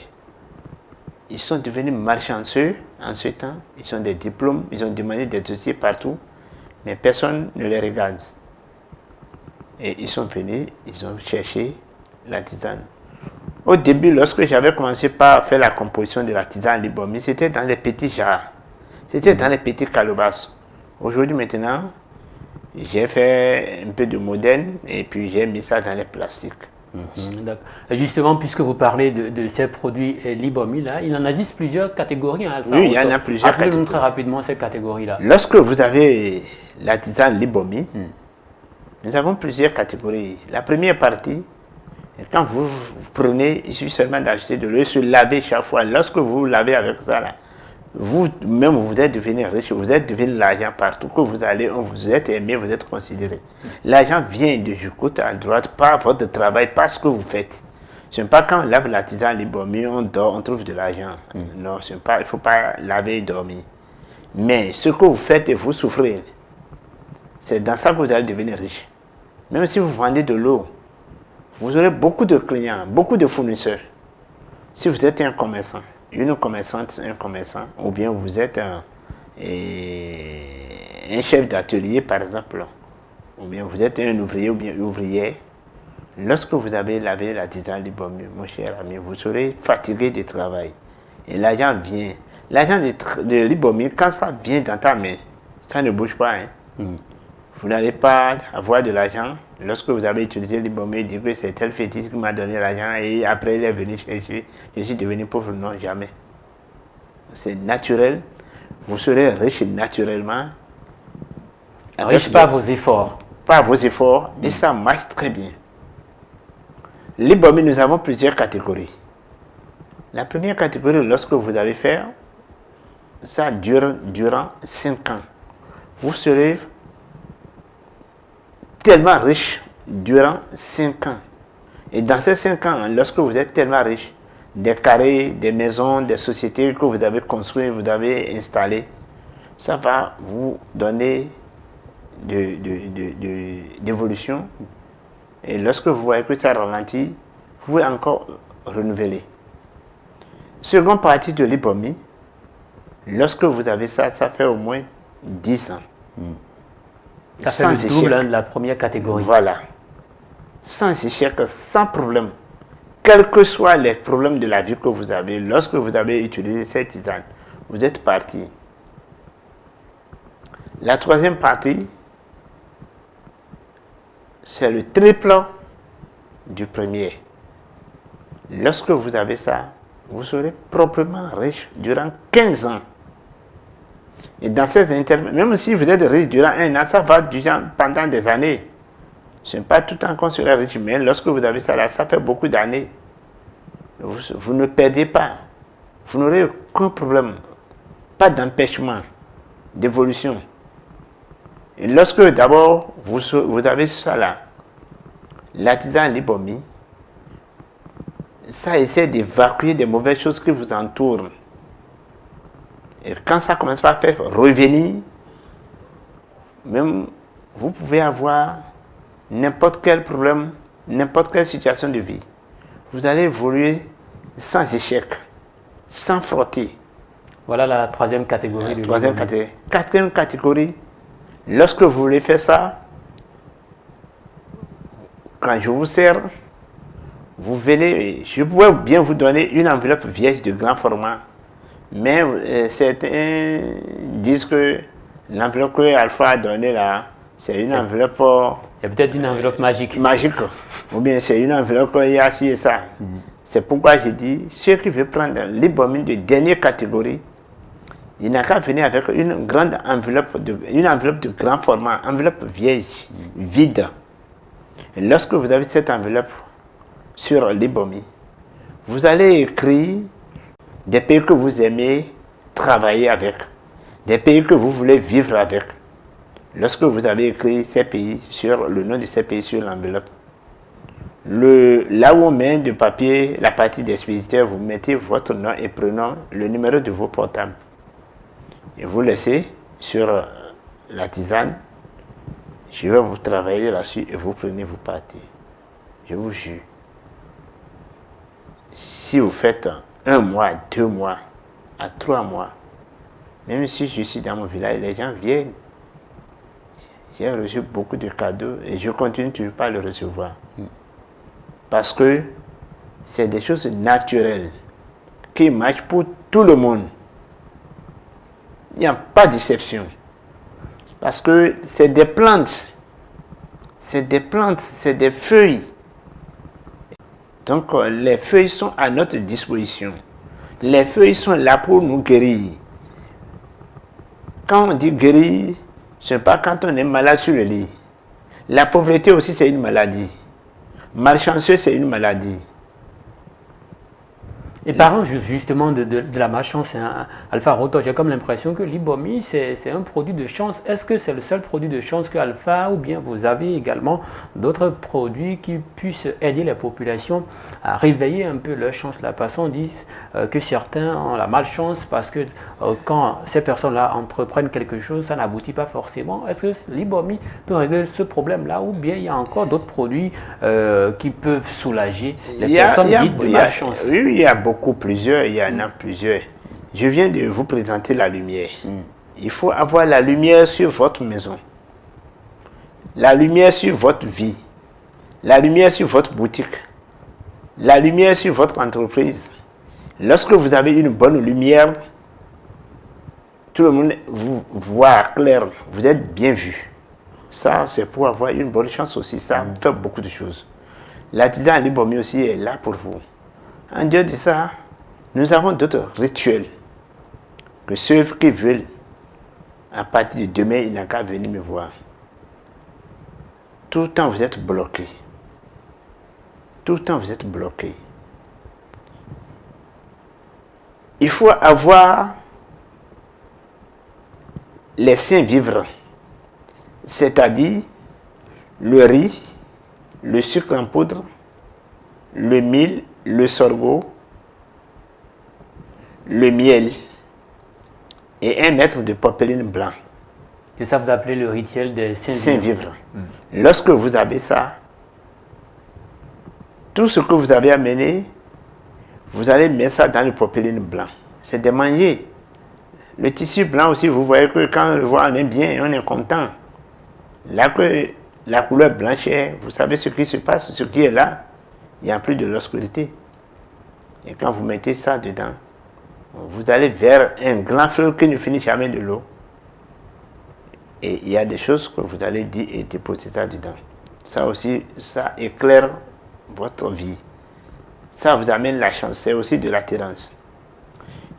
Ils sont devenus marchandeux en ce temps, ils ont des diplômes, ils ont demandé des dossiers partout, mais personne ne les regarde. Et ils sont venus, ils ont cherché la tisane. Au début, lorsque j'avais commencé par faire la composition de la tisane libomi, c'était dans les petits jars, c'était dans les petits calebasses. Aujourd'hui maintenant, j'ai fait un peu de moderne et puis j'ai mis ça dans les plastiques. Justement, puisque vous parlez de ces produits libomi, là, il en existe plusieurs catégories. Hein, oui, il y en a plusieurs catégories. Appelez-nous très rapidement ces catégories-là. Lorsque vous avez la tisane libomi, nous avons plusieurs catégories. La première partie, quand vous prenez, il suffit seulement d'acheter de l'eau et se laver chaque fois. Lorsque vous lavez avec ça, là, vous-même, vous êtes devenu riche, vous êtes devenu l'argent partout. Que vous allez, vous êtes aimé, vous être considéré. L'argent vient de côté à droite par votre travail, par ce que vous faites. Ce n'est pas quand on lave la tisane libomi, on dort, on trouve de l'argent. Non, il ne faut pas laver et dormir. Mais ce que vous faites et vous souffrez, c'est dans ça que vous allez devenir riche. Même si vous vendez de l'eau, vous aurez beaucoup de clients, beaucoup de fournisseurs. Si vous êtes un commerçant, une commerçante, un commerçant, ou bien vous êtes un chef d'atelier par exemple, ou bien vous êtes un ouvrier ou bien ouvrière, lorsque vous avez lavé la tisane libomi, mon cher ami, vous serez fatigué de travail. Et l'argent vient. L'argent de libomi, quand ça vient dans ta main, ça ne bouge pas. Vous n'allez pas avoir de l'argent. Lorsque vous avez utilisé libomi, dites que c'est tel fétiche qui m'a donné l'argent et après il est venu chercher, je suis devenu pauvre. Non, jamais. C'est naturel. Vous serez riche naturellement. Riche par vos efforts. Par vos efforts, et ça marche très bien. Libomi, nous avons plusieurs catégories. La première catégorie, lorsque vous avez fait, ça dure durant 5 ans. Vous serez tellement riche durant 5 ans. Et dans ces 5 ans, lorsque vous êtes tellement riche, des carrés, des maisons, des sociétés que vous avez construites, vous avez installées, ça va vous donner d'évolution. Et lorsque vous voyez que ça ralentit, vous pouvez encore renouveler. Seconde partie de libomi, lorsque vous avez ça, ça fait au moins 10 ans. Ça fait le double de la première catégorie. Voilà. Sans échec, sans problème. Quels que soient les problèmes de la vie que vous avez, lorsque vous avez utilisé cette tisane, vous êtes parti. La troisième partie, c'est le triple du premier. Lorsque vous avez ça, vous serez proprement riche durant 15 ans. Et dans ces intervalles, même si vous êtes riche durant 1 an, ça va pendant des années. Ce n'est pas tout le temps qu'on sera riche, mais lorsque vous avez ça là, ça fait beaucoup d'années. Vous ne perdez pas. Vous n'aurez aucun problème. Pas d'empêchement d'évolution. Et lorsque d'abord vous avez ça là, la tisane libomi, ça essaie d'évacuer des mauvaises choses qui vous entourent. Et quand ça commence à faire revenir, même vous pouvez avoir n'importe quel problème, n'importe quelle situation de vie. Vous allez évoluer sans échec, sans frotter. Voilà la troisième catégorie. La troisième catégorie. Quatrième catégorie, lorsque vous voulez faire ça, quand je vous sers, vous venez, je pourrais bien vous donner une enveloppe vierge de grand format, mais certains disent que l'enveloppe que Alpha a donnée là, c'est une enveloppe... Il y a peut-être une enveloppe magique. Magique. Ou bien c'est une enveloppe, il y a ci et ça. C'est pourquoi je dis, ceux qui veulent prendre l'Ibomine de dernière catégorie, il n'a qu'à venir avec une grande enveloppe, une enveloppe de grand format, enveloppe vierge, vide. Et lorsque vous avez cette enveloppe sur l'Ibomi, vous allez écrire des pays que vous aimez travailler avec, des pays que vous voulez vivre avec. Lorsque vous avez écrit ces pays, sur le nom de ces pays sur l'enveloppe, là où on met de papier, la partie d'expéditeur, vous mettez votre nom et prénom, le numéro de vos portables. Et vous laissez sur la tisane. Je vais vous travailler là-dessus et vous prenez, vous partez. Je vous jure. Si vous faites 1 mois, 2 mois, à 3 mois, même si je suis dans mon village, les gens viennent. J'ai reçu beaucoup de cadeaux et je continue toujours pas à le recevoir. Parce que c'est des choses naturelles qui marchent pour tout le monde. Il n'y a pas d'exception. Parce que c'est des plantes. C'est des plantes, c'est des feuilles. Donc les feuilles sont à notre disposition. Les feuilles sont là pour nous guérir. Quand on dit guérir, ce n'est pas quand on est malade sur le lit. La pauvreté aussi, c'est une maladie. Malchanceux, c'est une maladie. Et parlons justement de la malchance, hein, Alpha Rotor, j'ai comme l'impression que l'Ibomi, c'est un produit de chance. Est-ce que c'est le seul produit de chance que Alpha, ou bien vous avez également d'autres produits qui puissent aider les populations à réveiller un peu leur chance? La personne dit que certains ont la malchance parce que quand ces personnes-là entreprennent quelque chose, ça n'aboutit pas forcément. Est-ce que l'Ibomi peut régler ce problème-là, ou bien il y a encore d'autres produits qui peuvent soulager les personnes dites de malchance? Oui, il y a plusieurs, il y en a plusieurs. Je viens de vous présenter la lumière. Il faut avoir la lumière sur votre maison, la lumière sur votre vie, la lumière sur votre boutique, la lumière sur votre entreprise. Lorsque vous avez une bonne lumière, tout le monde vous voit clair, vous êtes bien vu. Ça, c'est pour avoir une bonne chance aussi. Ça fait beaucoup de choses. L'artisan Alibomi aussi est là pour vous. En dehors de ça, nous avons d'autres rituels que ceux qui veulent, à partir de demain, il n'a qu'à venir me voir. Tout le temps, vous êtes bloqué. Tout le temps, vous êtes bloqué. Il faut avoir les sains vivres, c'est-à-dire le riz, le sucre en poudre, le mil, le sorgho, le miel et 1 mètre de popeline blanc. C'est ça que vous appelez le rituel des saints vivres. Lorsque vous avez ça, tout ce que vous avez amené, vous allez mettre ça dans le popeline blanc. C'est de manger. Le tissu blanc aussi, vous voyez que quand on le voit, on est bien, on est content. Là que la couleur blanche, vous savez ce qui se passe, ce qui est là, il n'y a plus de l'obscurité. Et quand vous mettez ça dedans, vous allez vers un grand fleuve qui ne finit jamais de l'eau. Et il y a des choses que vous allez dire et déposer ça dedans. Ça aussi, ça éclaire votre vie. Ça vous amène la chance, c'est aussi de l'attirance.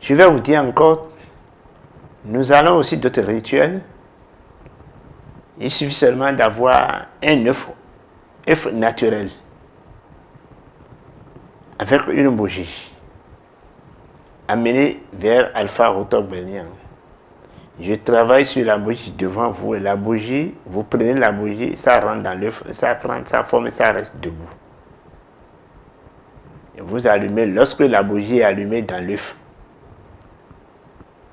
Je vais vous dire encore, nous allons aussi d'autres rituels. Il suffit seulement d'avoir un œuf naturel avec une bougie amenée vers Alpha Rotor Belian. Je travaille sur la bougie devant vous et la bougie, vous prenez la bougie, ça rentre dans l'œuf, ça prend sa forme et ça reste debout. Et vous allumez, lorsque la bougie est allumée dans l'œuf,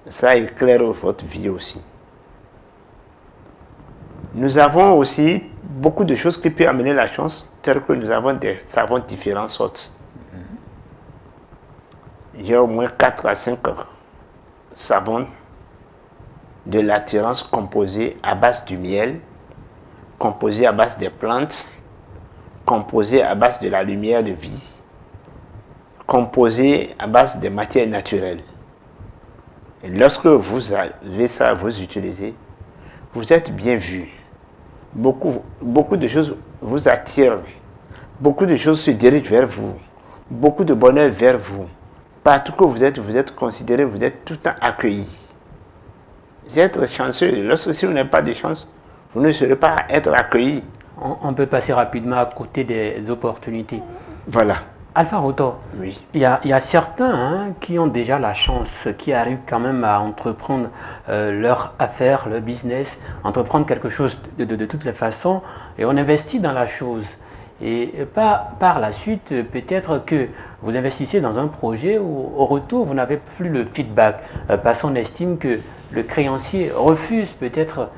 ça éclaire votre vie aussi. Nous avons aussi beaucoup de choses qui peuvent amener la chance, telles que nous avons des savons de différentes sortes. Il y a au moins 4 à 5 savons de l'attirance composés à base du miel, composés à base des plantes, composés à base de la lumière de vie, composés à base des matières naturelles. Et lorsque vous avez ça, vous utilisez, vous êtes bien vu. Beaucoup de choses vous attirent. Beaucoup de choses se dirigent vers vous. Beaucoup de bonheur vers vous. Partout que vous êtes considéré, vous êtes tout le temps accueilli. Vous êtes chanceux. Lorsque si vous n'avez pas de chance, vous ne serez pas être accueilli. On peut passer rapidement à côté des opportunités. Voilà. Alpha Roto, Oui. il y a certains qui ont déjà la chance, qui arrivent quand même à entreprendre leur affaire, leur business, entreprendre quelque chose de toutes les façons, et on investit dans la chose. Et par la suite, peut-être que vous investissez dans un projet où au retour, vous n'avez plus le feedback, parce qu'on estime que le créancier refuse peut-être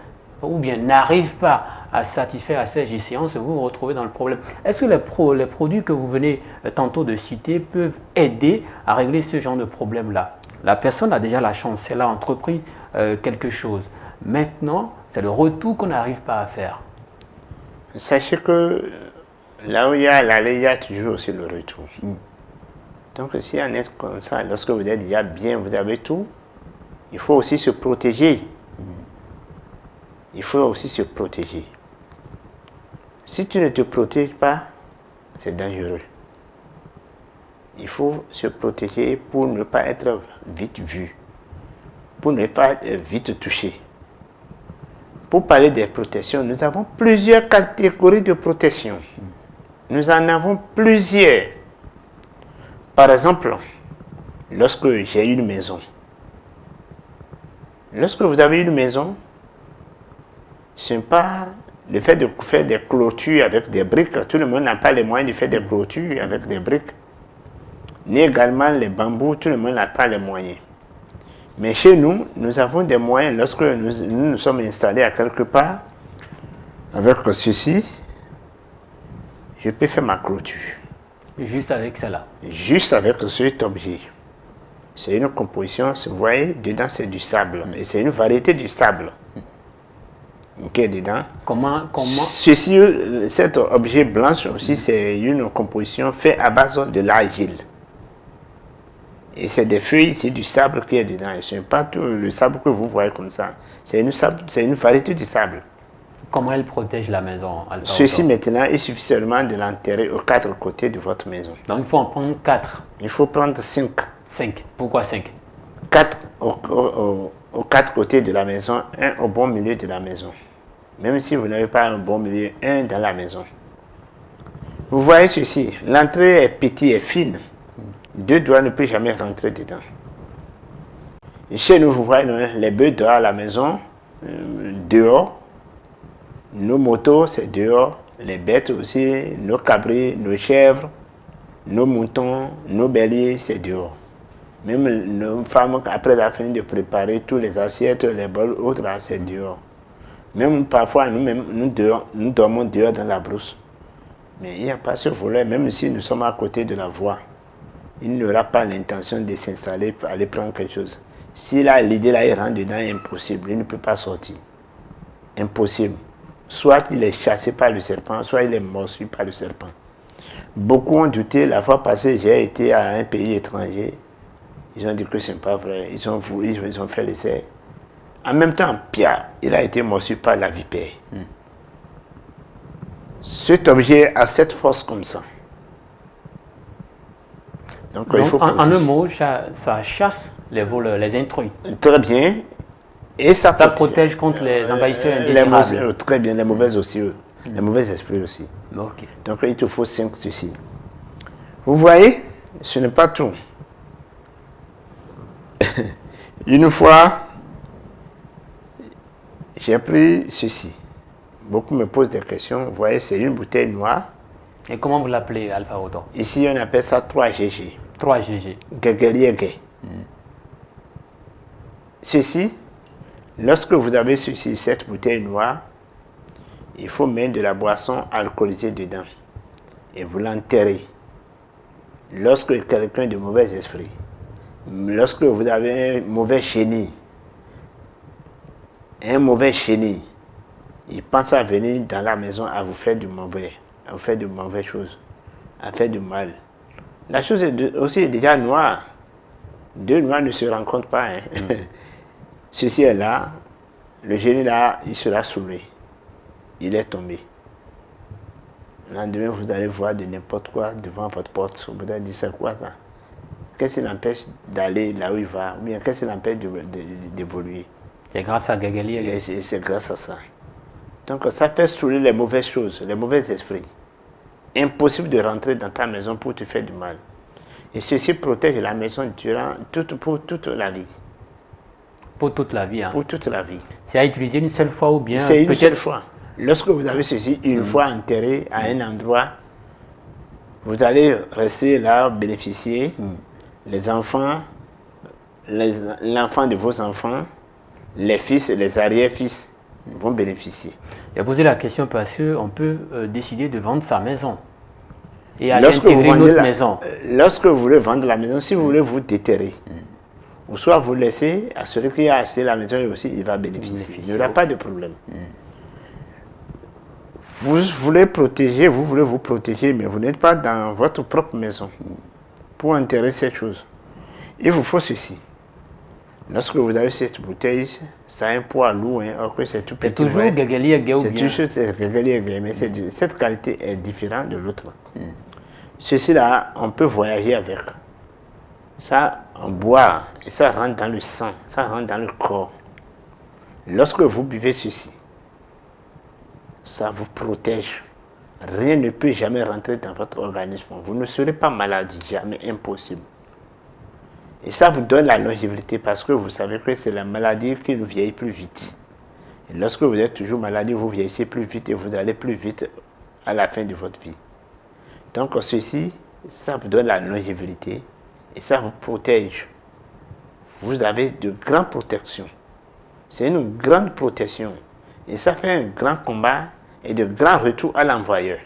ou bien n'arrive pas à satisfaire à ces échéances, vous vous retrouvez dans le problème. Est-ce que les produits que vous venez tantôt de citer peuvent aider à régler ce genre de problème-là? La personne a déjà la chance, elle a entrepris quelque chose. Maintenant, c'est le retour qu'on n'arrive pas à faire. Sachez que là où il y a l'aller, il y a toujours aussi le retour. Donc si on est comme ça, lorsque vous êtes déjà bien, vous avez tout, il faut aussi se protéger. Il faut aussi se protéger. Si tu ne te protèges pas, c'est dangereux. Il faut se protéger pour ne pas être vite vu, pour ne pas être vite touché. Pour parler des protections, nous avons plusieurs catégories de protection. Nous en avons plusieurs. Par exemple, lorsque j'ai une maison, lorsque vous avez une maison, ce n'est pas le fait de faire des clôtures avec des briques. Tout le monde n'a pas les moyens de faire des clôtures avec des briques. Ni également les bambous, tout le monde n'a pas les moyens. Mais chez nous, nous avons des moyens. Lorsque nous sommes installés à quelque part, avec ceci, je peux faire ma clôture. Juste avec cela. Juste avec cet objet. C'est une composition, vous voyez, dedans c'est du sable. Et c'est une variété du sable. Ok, dedans. Comment Ceci, cet objet blanche aussi, c'est une composition faite à base de l'argile. Et c'est des feuilles, c'est du sable qui est dedans. Et ce n'est pas tout le sable que vous voyez comme ça. C'est une variété de sable. Comment elle protège la maison, Alpha Ceci Roto? maintenant, il suffit seulement de l'enterrer aux 4 côtés de votre maison. Donc il faut en prendre 4. Il faut prendre 5. 5. Pourquoi 5? 4 aux 4 côtés de la maison, un au bon milieu de la maison. Même si vous n'avez pas un bon milieu, un dans la maison. Vous voyez ceci, l'entrée est petite et fine. 2 doigts ne peuvent jamais rentrer dedans. Et chez nous, vous voyez, les bœufs dehors à la maison, dehors. Nos motos, c'est dehors. Les bêtes aussi, nos cabris, nos chèvres, nos moutons, nos béliers, c'est dehors. Même nos femmes, après la fin de préparer tous les assiettes, les bols, autres, c'est dehors. Même parfois, nous dormons dehors dans la brousse. Mais il n'y a pas ce volet, même si nous sommes à côté de la voie. Il n'aura pas l'intention de s'installer pour aller prendre quelque chose. S'il a l'idée là, il rentre dedans, impossible. Il ne peut pas sortir. Impossible. Soit il est chassé par le serpent, soit il est mordu par le serpent. Beaucoup ont douté. La fois passée, j'ai été à un pays étranger. Ils ont dit que ce n'est pas vrai. Ils ont fait l'essai. En même temps, Pierre, il a été mordu par la vipère. Cet objet a cette force comme ça. Donc il faut en un mot, ça chasse les voleurs, les intrus. Très bien. Et ça protège contre les envahisseurs indésirables. Très bien, les mauvais aussi, les mauvais esprits aussi. Okay. Donc il te faut 5 ceci. Vous voyez, ce n'est pas tout. Une fois, j'ai pris ceci. Beaucoup me posent des questions. Vous voyez, c'est une bouteille noire. Et comment vous l'appelez, Alpha Roto? Ici, on appelle ça 3GG. 3GG. Gegeliege. Ceci, lorsque vous avez ceci, cette bouteille noire, il faut mettre de la boisson alcoolisée dedans et vous l'enterrez. Lorsque quelqu'un de mauvais esprit, lorsque vous avez un mauvais chenille, il pense à venir dans la maison à vous faire du mauvais, à vous faire de mauvaises choses, à faire du mal. La chose est aussi déjà noire. Deux noirs ne se rencontrent pas. Hein. Ceci est là, le génie là, il sera saoulé. Il est tombé. Le lendemain, vous allez voir de n'importe quoi devant votre porte. Vous allez dire, c'est quoi ça? Qu'est-ce qui l'empêche d'aller là où il va? Ou bien qu'est-ce qui l'empêche d'évoluer? C'est grâce à Gagali. C'est grâce à ça. Donc ça fait saouler les mauvaises choses, les mauvais esprits. Impossible de rentrer dans ta maison pour te faire du mal. Et ceci protège la maison pour toute la vie. Pour toute la vie. Hein. Pour toute la vie. C'est à utiliser une seule fois ou bien c'est une seule fois. Lorsque vous avez ceci une fois enterré à un endroit, vous allez rester là, bénéficier. Les enfants, l'enfant de vos enfants, les fils et les arrière-fils vont bénéficier. J'ai posé la question parce qu'on peut décider de vendre sa maison et aller intégrer une autre maison. Lorsque vous voulez vendre la maison, si vous voulez vous déterrer, ou soit vous laissez à celui qui a acheté la maison et aussi il va bénéficier. Il n'y aura pas de problème. Vous voulez vous protéger, mais vous n'êtes pas dans votre propre maison pour enterrer cette chose. Il vous faut ceci. Lorsque vous avez cette bouteille, ça a un poids lourd, hein, alors que c'est tout petit. C'est toujours Gagali et Gaou. C'est toujours Gagali et Gaou, mais cette qualité est différente de l'autre. Ceci-là, on peut voyager avec. Ça, on boit et ça rentre dans le sang, ça rentre dans le corps. Lorsque vous buvez ceci, ça vous protège. Rien ne peut jamais rentrer dans votre organisme. Vous ne serez pas malade, jamais, impossible. Et ça vous donne la longévité parce que vous savez que c'est la maladie qui nous vieillit plus vite. Et lorsque vous êtes toujours malade, vous vieillissez plus vite et vous allez plus vite à la fin de votre vie. Donc ceci, ça vous donne la longévité et ça vous protège. Vous avez de grandes protections. C'est une grande protection. Et ça fait un grand combat et de grands retours à l'envoyeur.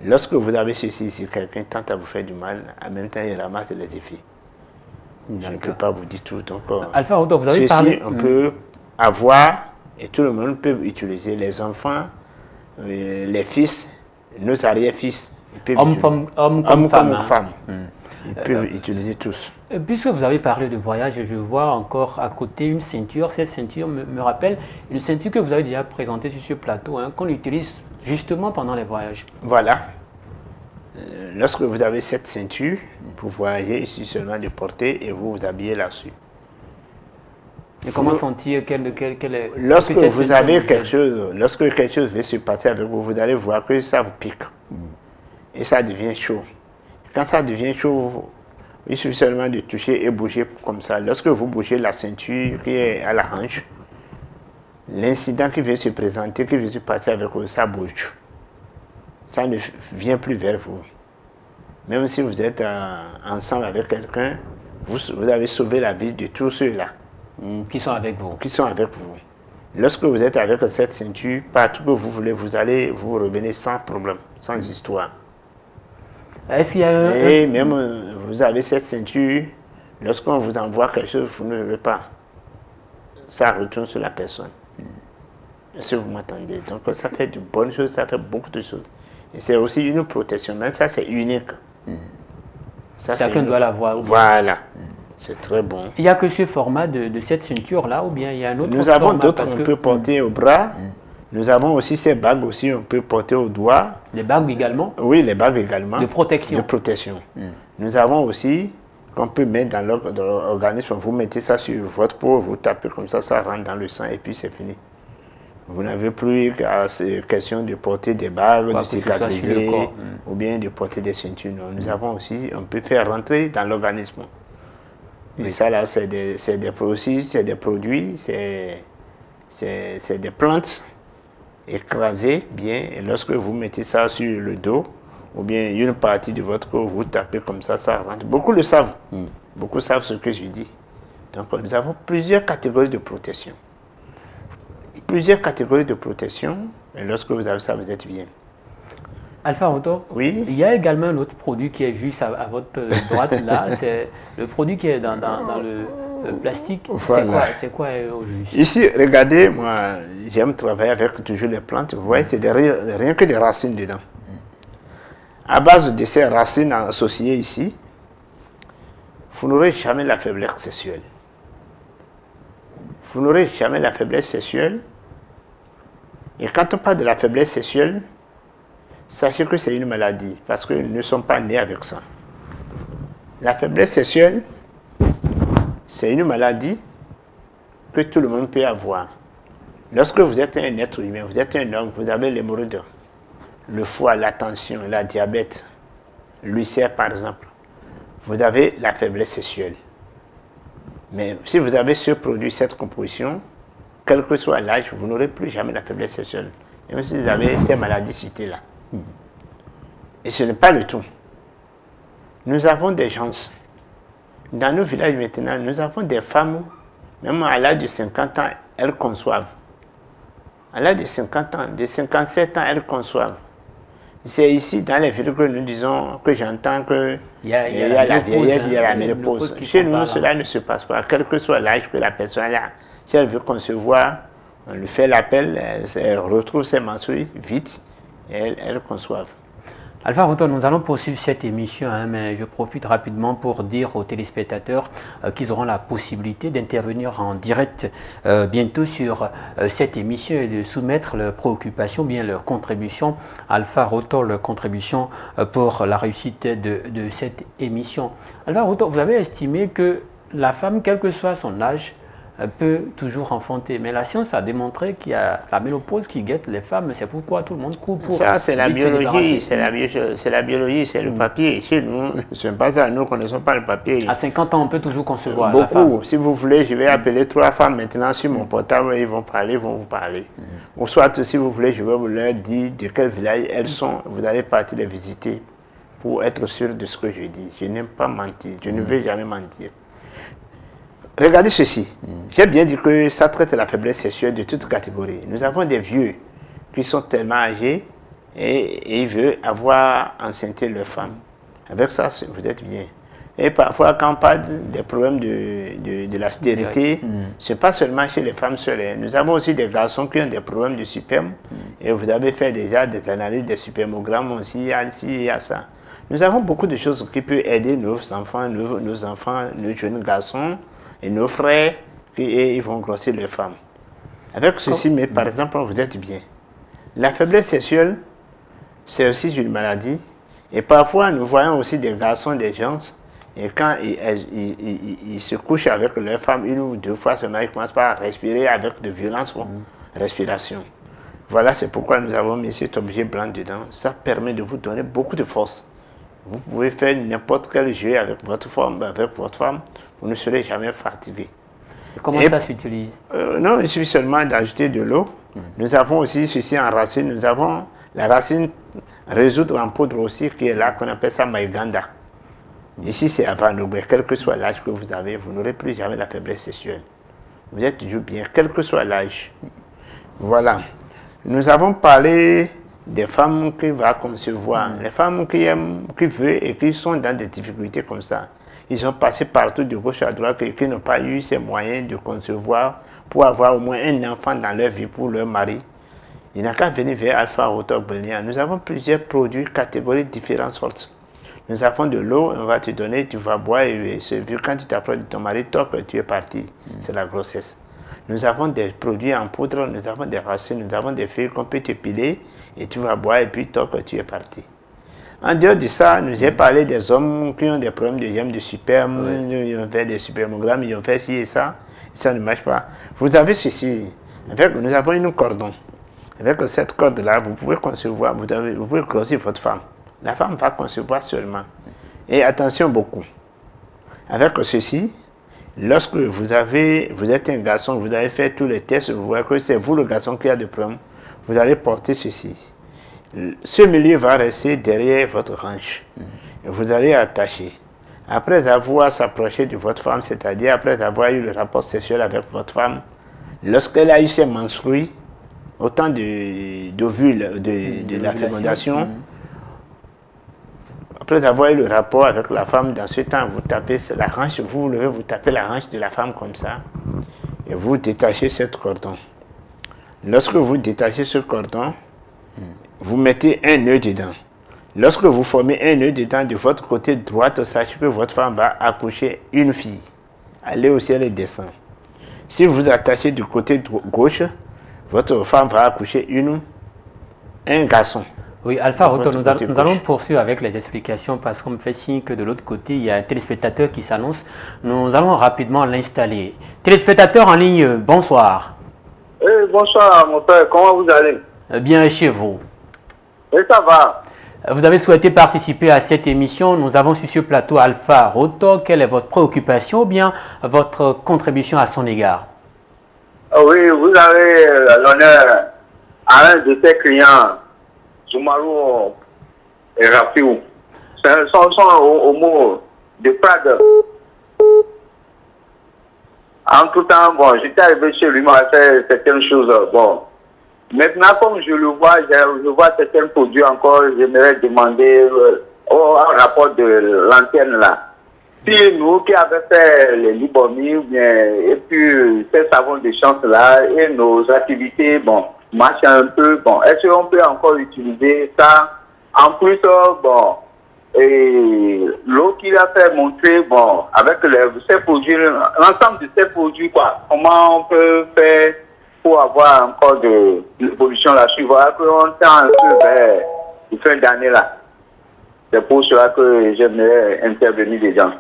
Lorsque vous avez ceci, si quelqu'un tente à vous faire du mal, en même temps il ramasse les effets. Je ne peux pas vous dire tout. Donc, Alpha Odo, vous avez parlé. On peut avoir, et tout le monde peut utiliser, les enfants, les fils, nos arrière-fils. Hommes comme femmes. Ils peuvent utiliser tous. Puisque vous avez parlé de voyage, je vois encore à côté une ceinture. Cette ceinture me rappelle une ceinture que vous avez déjà présentée sur ce plateau, hein, qu'on utilise justement pendant les voyages. Voilà. Lorsque vous avez cette ceinture, pour voyager, il suffit seulement de porter et vous vous habillez là-dessus. Et comment sentir quelle est... Lorsque vous avez quelque chose, lorsque quelque chose va se passer avec vous, vous allez voir que ça vous pique. Et ça devient chaud. Quand ça devient chaud, il suffit seulement de toucher et bouger comme ça. Lorsque vous bougez la ceinture qui est à la hanche, l'incident qui vient se présenter, qui vient se passer avec vous, ça bouge. Ça ne vient plus vers vous. Même si vous êtes ensemble avec quelqu'un, vous avez sauvé la vie de tous ceux-là. Qui sont avec vous. Qui sont avec vous. Lorsque vous êtes avec cette ceinture, partout que vous voulez, vous revenez sans problème, sans histoire. Est-ce qu'il y a Et même vous avez cette ceinture, lorsqu'on vous envoie quelque chose, vous ne voulez pas. Ça retourne sur la personne. Est-ce que vous m'entendez? Donc ça fait de bonnes choses, ça fait beaucoup de choses. Et c'est aussi une protection, mais ça c'est unique. Chacun doit l'avoir. Voilà. C'est très bon. Il n'y a que ce format de cette ceinture-là ou bien il y a un autre format? Nous avons d'autres qu'on peut porter au bras. Nous avons aussi ces bagues aussi, on peut porter au doigt. Les bagues également? Oui, les bagues également. De protection? De protection. Nous avons aussi qu'on peut mettre dans l'organisme. Vous mettez ça sur votre peau, vous tapez comme ça rentre dans le sang et puis c'est fini. Vous n'avez plus qu'à question de porter des bagues, de cicatriser ou bien de porter des ceintures. Non, nous avons aussi, on peut faire rentrer dans l'organisme. Mais ça là, c'est des produits, c'est des plantes écrasées bien. Et lorsque vous mettez ça sur le dos, ou bien une partie de votre corps, vous tapez comme ça rentre. Beaucoup le savent. Beaucoup savent ce que je dis. Donc nous avons plusieurs catégories de protection. Et lorsque vous avez ça, vous êtes bien. Alpha Auto, Oui. il y a également un autre produit qui est juste à votre droite là, c'est le produit qui est dans le plastique. Voilà. C'est quoi au juste? Ici, regardez, moi, j'aime travailler avec toujours les plantes. Vous voyez, c'est rien que des racines dedans. À base de ces racines associées ici, vous n'aurez jamais la faiblesse sexuelle. Vous n'aurez jamais la faiblesse sexuelle. Et quand on parle de la faiblesse sexuelle, sachez que c'est une maladie, parce que nous ne sommes pas nés avec ça. La faiblesse sexuelle, c'est une maladie que tout le monde peut avoir. Lorsque vous êtes un être humain, vous êtes un homme, vous avez l'hémorroïde, le foie, la tension, la diabète, l'ulcère par exemple, vous avez la faiblesse sexuelle. Mais si vous avez ce produit, cette composition, quel que soit l'âge, vous n'aurez plus jamais la faiblesse sexuelle. Même si vous avez ces maladies citées là. Et ce n'est pas le tout. Nous avons des gens, dans nos villages maintenant, nous avons des femmes, même à l'âge de 50 ans, elles conçoivent. À l'âge de 50 ans, de 57 ans, elles conçoivent. C'est ici, dans les villes, que nous disons, que j'entends qu'il y a la vieillesse, il y a la ménopause. Chez nous, cela ne se passe pas. Quel que soit l'âge que la personne a, si elle veut concevoir, on lui fait l'appel, elle retrouve ses menstrues vite, et elle conçoive. Alpha Auto, nous allons poursuivre cette émission, mais je profite rapidement pour dire aux téléspectateurs qu'ils auront la possibilité d'intervenir en direct bientôt sur cette émission et de soumettre leurs préoccupations, bien leurs contributions. Alpha Auto, leur contribution pour la réussite de cette émission. Alpha Auto, vous avez estimé que la femme, quel que soit son âge, peut toujours enfanter. Mais la science a démontré qu'il y a la ménopause qui guette les femmes. C'est pourquoi tout le monde court pour... Ça, c'est la biologie, c'est la biologie, c'est le papier. Chez nous, ce n'est pas ça. Nous ne connaissons pas le papier. À 50 ans, on peut toujours concevoir beaucoup. Si vous voulez, je vais appeler 3 femmes maintenant sur mon portable. Ils vont vous parler. Ou soit, si vous voulez, je vais vous leur dire de quel village elles sont. Vous allez partir les visiter pour être sûr de ce que je dis. Je n'aime pas mentir. Je ne vais jamais mentir. Regardez ceci. J'ai bien dit que ça traite la faiblesse sexuelle de toute catégorie. Nous avons des vieux qui sont tellement âgés et ils veulent avoir enceinté leur femme. Avec ça, vous êtes bien. Et parfois, quand on parle des problèmes de la stérilité, ce n'est pas seulement chez les femmes seules. Nous avons aussi des garçons qui ont des problèmes de sperme. Et vous avez fait déjà des analyses des spermogrammes aussi, il y a ça. Nous avons beaucoup de choses qui peuvent aider nos enfants, nos jeunes garçons, et nos frères, ils vont grossir les femmes. Avec ceci, mais par exemple, vous êtes bien. La faiblesse sexuelle, c'est aussi une maladie. Et parfois, nous voyons aussi des garçons, des gens, et quand ils se couchent avec leur femme, 1 ou 2 fois seulement, ils commencent par respirer avec de violence pour respiration. Voilà, c'est pourquoi nous avons mis cet objet blanc dedans. Ça permet de vous donner beaucoup de force. Vous pouvez faire n'importe quel jeu avec votre femme, vous ne serez jamais fatigué. Comment ça s'utilise? Non, il suffit seulement d'ajouter de l'eau. Nous avons aussi ceci en racine. Nous avons la racine résoudre en poudre aussi, qui est là, qu'on appelle ça maïganda. Ici, c'est Avanobé. Quel que soit l'âge que vous avez, vous n'aurez plus jamais la faiblesse sexuelle. Vous êtes toujours bien, quel que soit l'âge. Voilà. Nous avons parlé des femmes qui vont concevoir, les femmes qui aiment, qui veulent et qui sont dans des difficultés comme ça. Ils ont passé partout de gauche à droite et qui n'ont pas eu ces moyens de concevoir pour avoir au moins un enfant dans leur vie pour leur mari. Il n'a qu'à venir vers Alpha Auto Belia. Nous avons plusieurs produits, catégories, différentes sortes. Nous avons de l'eau, on va te donner, tu vas boire et quand tu t'approches de ton mari, toc, tu es parti. C'est la grossesse. Nous avons des produits en poudre, nous avons des racines, nous avons des feuilles qu'on peut te piler et tu vas boire et puis toc, tu es parti. En dehors de ça, nous avons parlé des hommes qui ont des problèmes de germes de sperme, ils ont fait des spermogrammes, ils ont fait ci et ça ne marche pas. Vous avez ceci, nous avons une cordon. Avec cette corde-là, vous pouvez concevoir, vous pouvez grossir votre femme. La femme va concevoir seulement. Et attention beaucoup. Avec ceci, lorsque vous êtes un garçon, vous avez fait tous les tests, vous voyez que c'est vous le garçon qui a des problèmes, vous allez porter ceci. Ce milieu va rester derrière votre hanche. Et vous allez attacher. Après avoir s'approché de votre femme, c'est-à-dire après avoir eu le rapport sexuel avec votre femme, lorsqu'elle a eu ses menstrues, au temps d'ovule, de la fécondation, après avoir eu le rapport avec la femme, dans ce temps, vous tapez la hanche, vous levez, vous tapez la hanche de la femme comme ça, et vous détachez cette cordon. Lorsque vous détachez ce cordon, vous mettez un nœud dedans. Lorsque vous formez un nœud dedans de votre côté droit, sachez que votre femme va accoucher une fille. Aller au ciel et descend. Si vous attachez du côté gauche, votre femme va accoucher un garçon. Oui, Alpha Roto, nous allons poursuivre avec les explications parce qu'on me fait signe que de l'autre côté, il y a un téléspectateur qui s'annonce. Nous allons rapidement l'installer. Téléspectateur en ligne, bonsoir. Bonsoir mon père, comment vous allez? Bien chez vous. Et ça va. Vous avez souhaité participer à cette émission. Nous avons sur ce plateau Alpha Roto. Quelle est votre préoccupation ou bien votre contribution à son égard? Oui, vous avez l'honneur à un de tes clients, Soumarou et Rafiou. Sont au mot de Prague. En tout temps, bon, j'étais arrivé chez lui, m'a fait certaines choses. Bon. Maintenant, comme je le vois, je vois certains produits encore, j'aimerais demander au rapport de l'antenne là. Si nous qui avons fait les libomies, et puis ces savons de chance là, et nos activités, bon, marchent un peu, bon, est-ce qu'on peut encore utiliser ça? En plus, bon, et l'eau qu'il a fait montrer, bon, avec ces produits, l'ensemble de ces produits, quoi, comment on peut faire pour avoir encore de l'évolution là-dessus, voilà qu'on tend un peu vers la fin d'année là. C'est pour cela que j'aimerais intervenir dedans.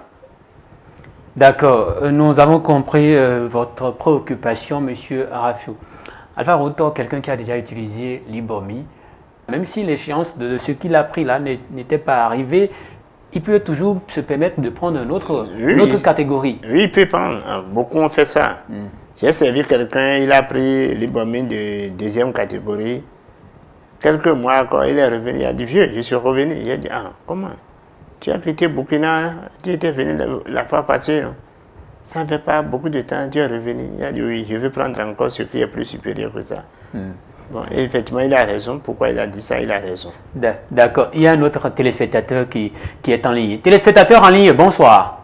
D'accord, nous avons compris votre préoccupation, monsieur Rafiou. Alpha Roto, quelqu'un qui a déjà utilisé l'ibomi, même si l'échéance de ce qu'il a pris là n'était pas arrivée, il peut toujours se permettre de prendre une autre catégorie. Oui, il peut prendre. Beaucoup ont fait ça. J'ai servi quelqu'un, il a pris l'ibomi de deuxième catégorie. Quelques mois encore, il est revenu, il a dit, vieux, je suis revenu. J'ai dit, ah, comment? Tu as quitté Burkina, tu étais venu la fois passée, non? Ça ne fait pas beaucoup de temps, tu es revenu. Il a dit, oui, je veux prendre encore ce qui est plus supérieur que ça. Bon, et effectivement, il a raison. Pourquoi il a dit ça? Il a raison. D'accord. Il y a un autre téléspectateur qui est en ligne. Téléspectateur en ligne, bonsoir.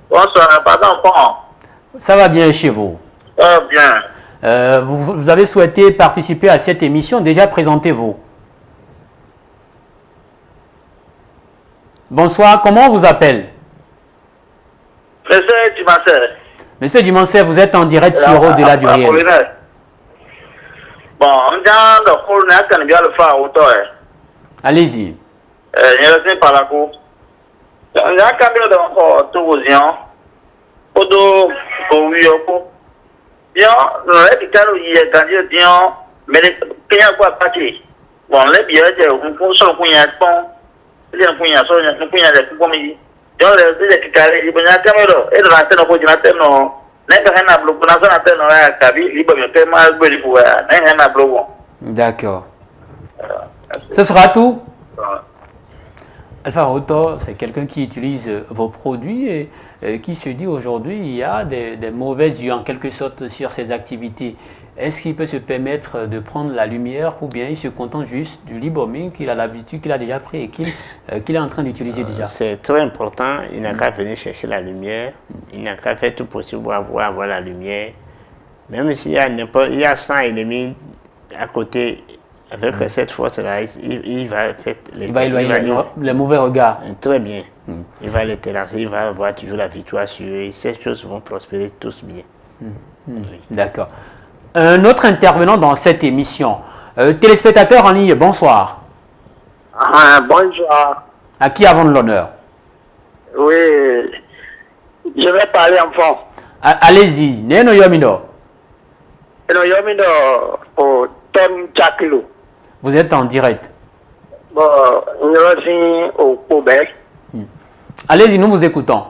Bonsoir, pardon, bon. Ça va bien chez vous? Bien. Vous avez souhaité participer à cette émission. Déjà, présentez-vous. Bonsoir, comment on vous appelle? Monsieur Dimanche. Monsieur Dimanche, vous êtes en direct sur Au-delà du réel. Bon, on a le colonel qui vient le faire autant. Allez-y. Je vais par la cour. On a un camion de Toulousain. Odo, bien, le décalage il est gagné bien, mais il y a quoi partir. Bon, les billets, on peut s'en prendre un pont. Il y a un point, on peut y aller pour commis. Donc, les décalés, il y a un camion et de l'antenne au ordinateur, non. D'accord. Ce sera tout. Alpha Roto, c'est quelqu'un qui utilise vos produits et qui se dit aujourd'hui il y a des mauvaises yeux en quelque sorte sur ses activités. Est-ce qu'il peut se permettre de prendre la lumière ou bien il se contente juste du libomi qu'il a l'habitude, qu'il a déjà pris et qu'il est en train d'utiliser déjà? C'est très important. Il n'a qu'à venir chercher la lumière. Il n'a qu'à faire tout possible pour avoir la lumière. Même s'il y a 100 ennemis à côté, avec cette force-là, il va faire les mauvais regards. Très bien. Il va les terrasser, il va avoir toujours la victoire sur eux. Ces choses vont prospérer tous bien. Oui. D'accord. Un autre intervenant dans cette émission, téléspectateur en ligne, bonsoir. Bonjour. À qui avons l'honneur? Oui, je vais parler en fond. Allez-y, Neno Yomino. Neno Yomino au thème Chakilo. Vous êtes en direct. Bon, je suis au Québec. Allez-y, nous vous écoutons.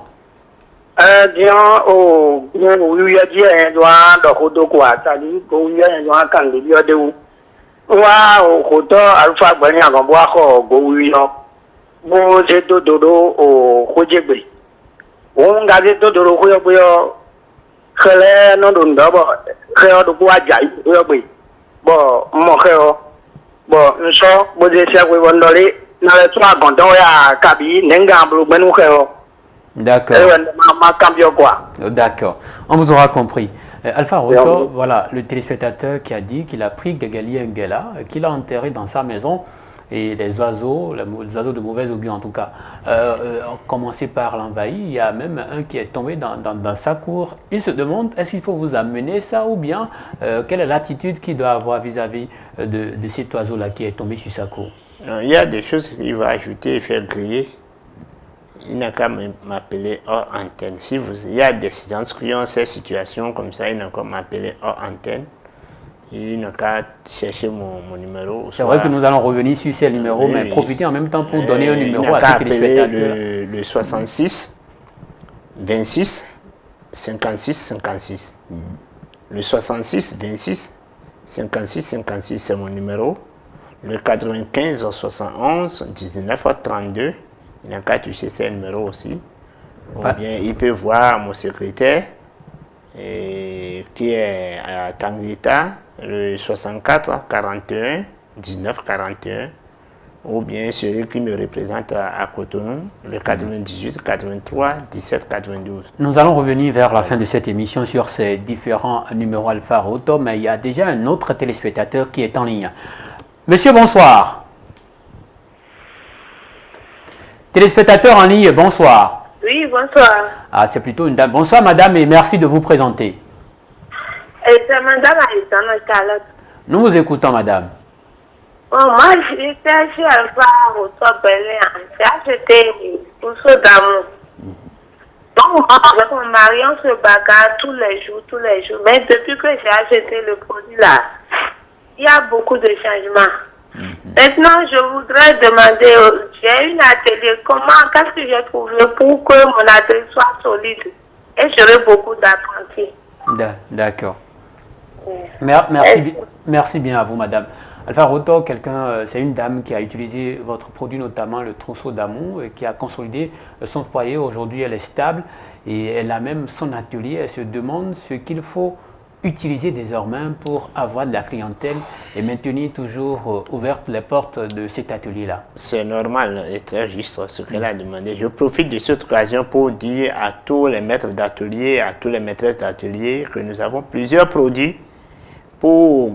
Bien au bien oui il y a un droit de rodo quoi ça dit qu'on y a un droit quand il y a de ou wa au rodo alpha bani en bois ko go oui bon c'est dodo au rojebe on garde dodo ko yo kele no do ndabo kele do kwa jai yo be bon bon, mon frère, bon, nous sommes, vous dites, c'est que vous n'avez pas de trois gondons à Kabi, n'engamble, ben nous frère. D'accord. D'accord. On vous aura compris. Alpha Roto, voilà, le téléspectateur qui a dit qu'il a pris Gagali Ngela, qu'il a enterré dans sa maison, et les oiseaux de mauvaise augure en tout cas, ont commencé par l'envahir. Il y a même un qui est tombé dans sa cour. Il se demande, est-ce qu'il faut vous amener ça ou bien quelle est l'attitude qu'il doit avoir vis-à-vis de cet oiseau-là qui est tombé sur sa cour? Il y a des choses qu'il va ajouter et faire griller. Il n'a qu'à m'appeler hors antenne. Il y a des gens qui ont ces situations comme ça, il n'a qu'à m'appeler hors antenne. Il n'a qu'à chercher mon numéro. C'est vrai que nous allons revenir sur ces numéros, mais profitez en même temps pour donner un numéro à ceux qui les le 66 26 56 56. Le 66 26 56 56, c'est mon numéro. Le 95 71 19 32. Il n'a qu'à toucher ces numéros aussi. Ou bien il peut voir mon secrétaire qui est à Tanguita, le 64 41 19 41. Ou bien celui qui me représente à Cotonou, le 98 83 17 92. Nous allons revenir vers la fin de cette émission sur ces différents numéros Alpha Roto, mais il y a déjà un autre téléspectateur qui est en ligne. Monsieur, bonsoir. Téléspectateur en ligne, bonsoir. Oui, bonsoir. Ah, c'est plutôt une dame. Bonsoir madame et merci de vous présenter. C'est madame Alexandre Charlotte. Nous vous écoutons madame. Bon, moi, j'étais chez Alpha Roto Berlin. J'ai acheté pour ce d'amour. Donc, avec mon mari, on se bagarre tous les jours. Mais depuis que j'ai acheté le produit là, il y a beaucoup de changements. Maintenant, je voudrais demander, j'ai une atelier, qu'est-ce que j'ai trouvé pour que mon atelier soit solide et j'aurai beaucoup d'apprentis. D'accord. Merci bien à vous, madame. Alpha Roto, c'est une dame qui a utilisé votre produit, notamment le trousseau d'amour, qui a consolidé son foyer. Aujourd'hui, elle est stable et elle a même son atelier. Elle se demande ce qu'il faut utiliser désormais pour avoir de la clientèle et maintenir toujours ouvertes les portes de cet atelier-là. C'est normal et très juste ce qu'elle a demandé. Je profite de cette occasion pour dire à tous les maîtres d'atelier, à tous les maîtresses d'atelier que nous avons plusieurs produits pour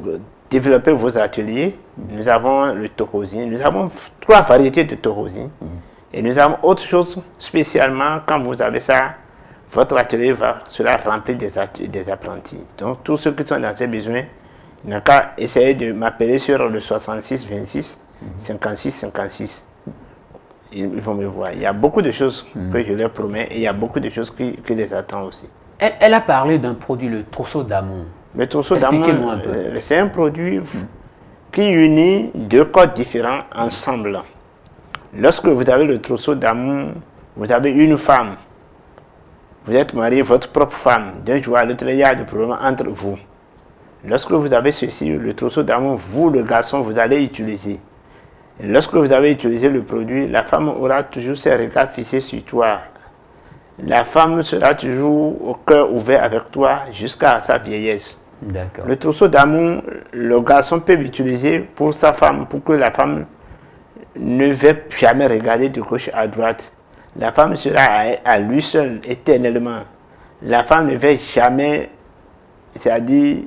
développer vos ateliers. Nous avons le torosine, nous avons 3 variétés de torosine et nous avons autre chose spécialement quand vous avez ça. Votre atelier sera rempli des apprentis. Donc, tous ceux qui sont dans ces besoins, il n'a qu'à essayer de m'appeler sur le 66 26 56 56. Ils vont me voir. Il y a beaucoup de choses que je leur promets et il y a beaucoup de choses qui les attendent aussi. Elle a parlé d'un produit, le trousseau d'amour. Le trousseau d'amour, c'est un produit qui unit 2 corps différents ensemble. Lorsque vous avez le trousseau d'amour, vous avez une femme. Vous êtes marié, votre propre femme. D'un jour à l'autre, il y a des problèmes entre vous. Lorsque vous avez ceci, le trousseau d'amour, vous, le garçon, vous allez utiliser. Et lorsque vous avez utilisé le produit, la femme aura toujours ses regards fixés sur toi. La femme sera toujours au cœur ouvert avec toi jusqu'à sa vieillesse. Le trousseau d'amour, le garçon peut l'utiliser pour sa femme, pour que la femme ne veuille jamais regarder de gauche à droite. La femme sera à lui seul éternellement. La femme ne va jamais, c'est-à-dire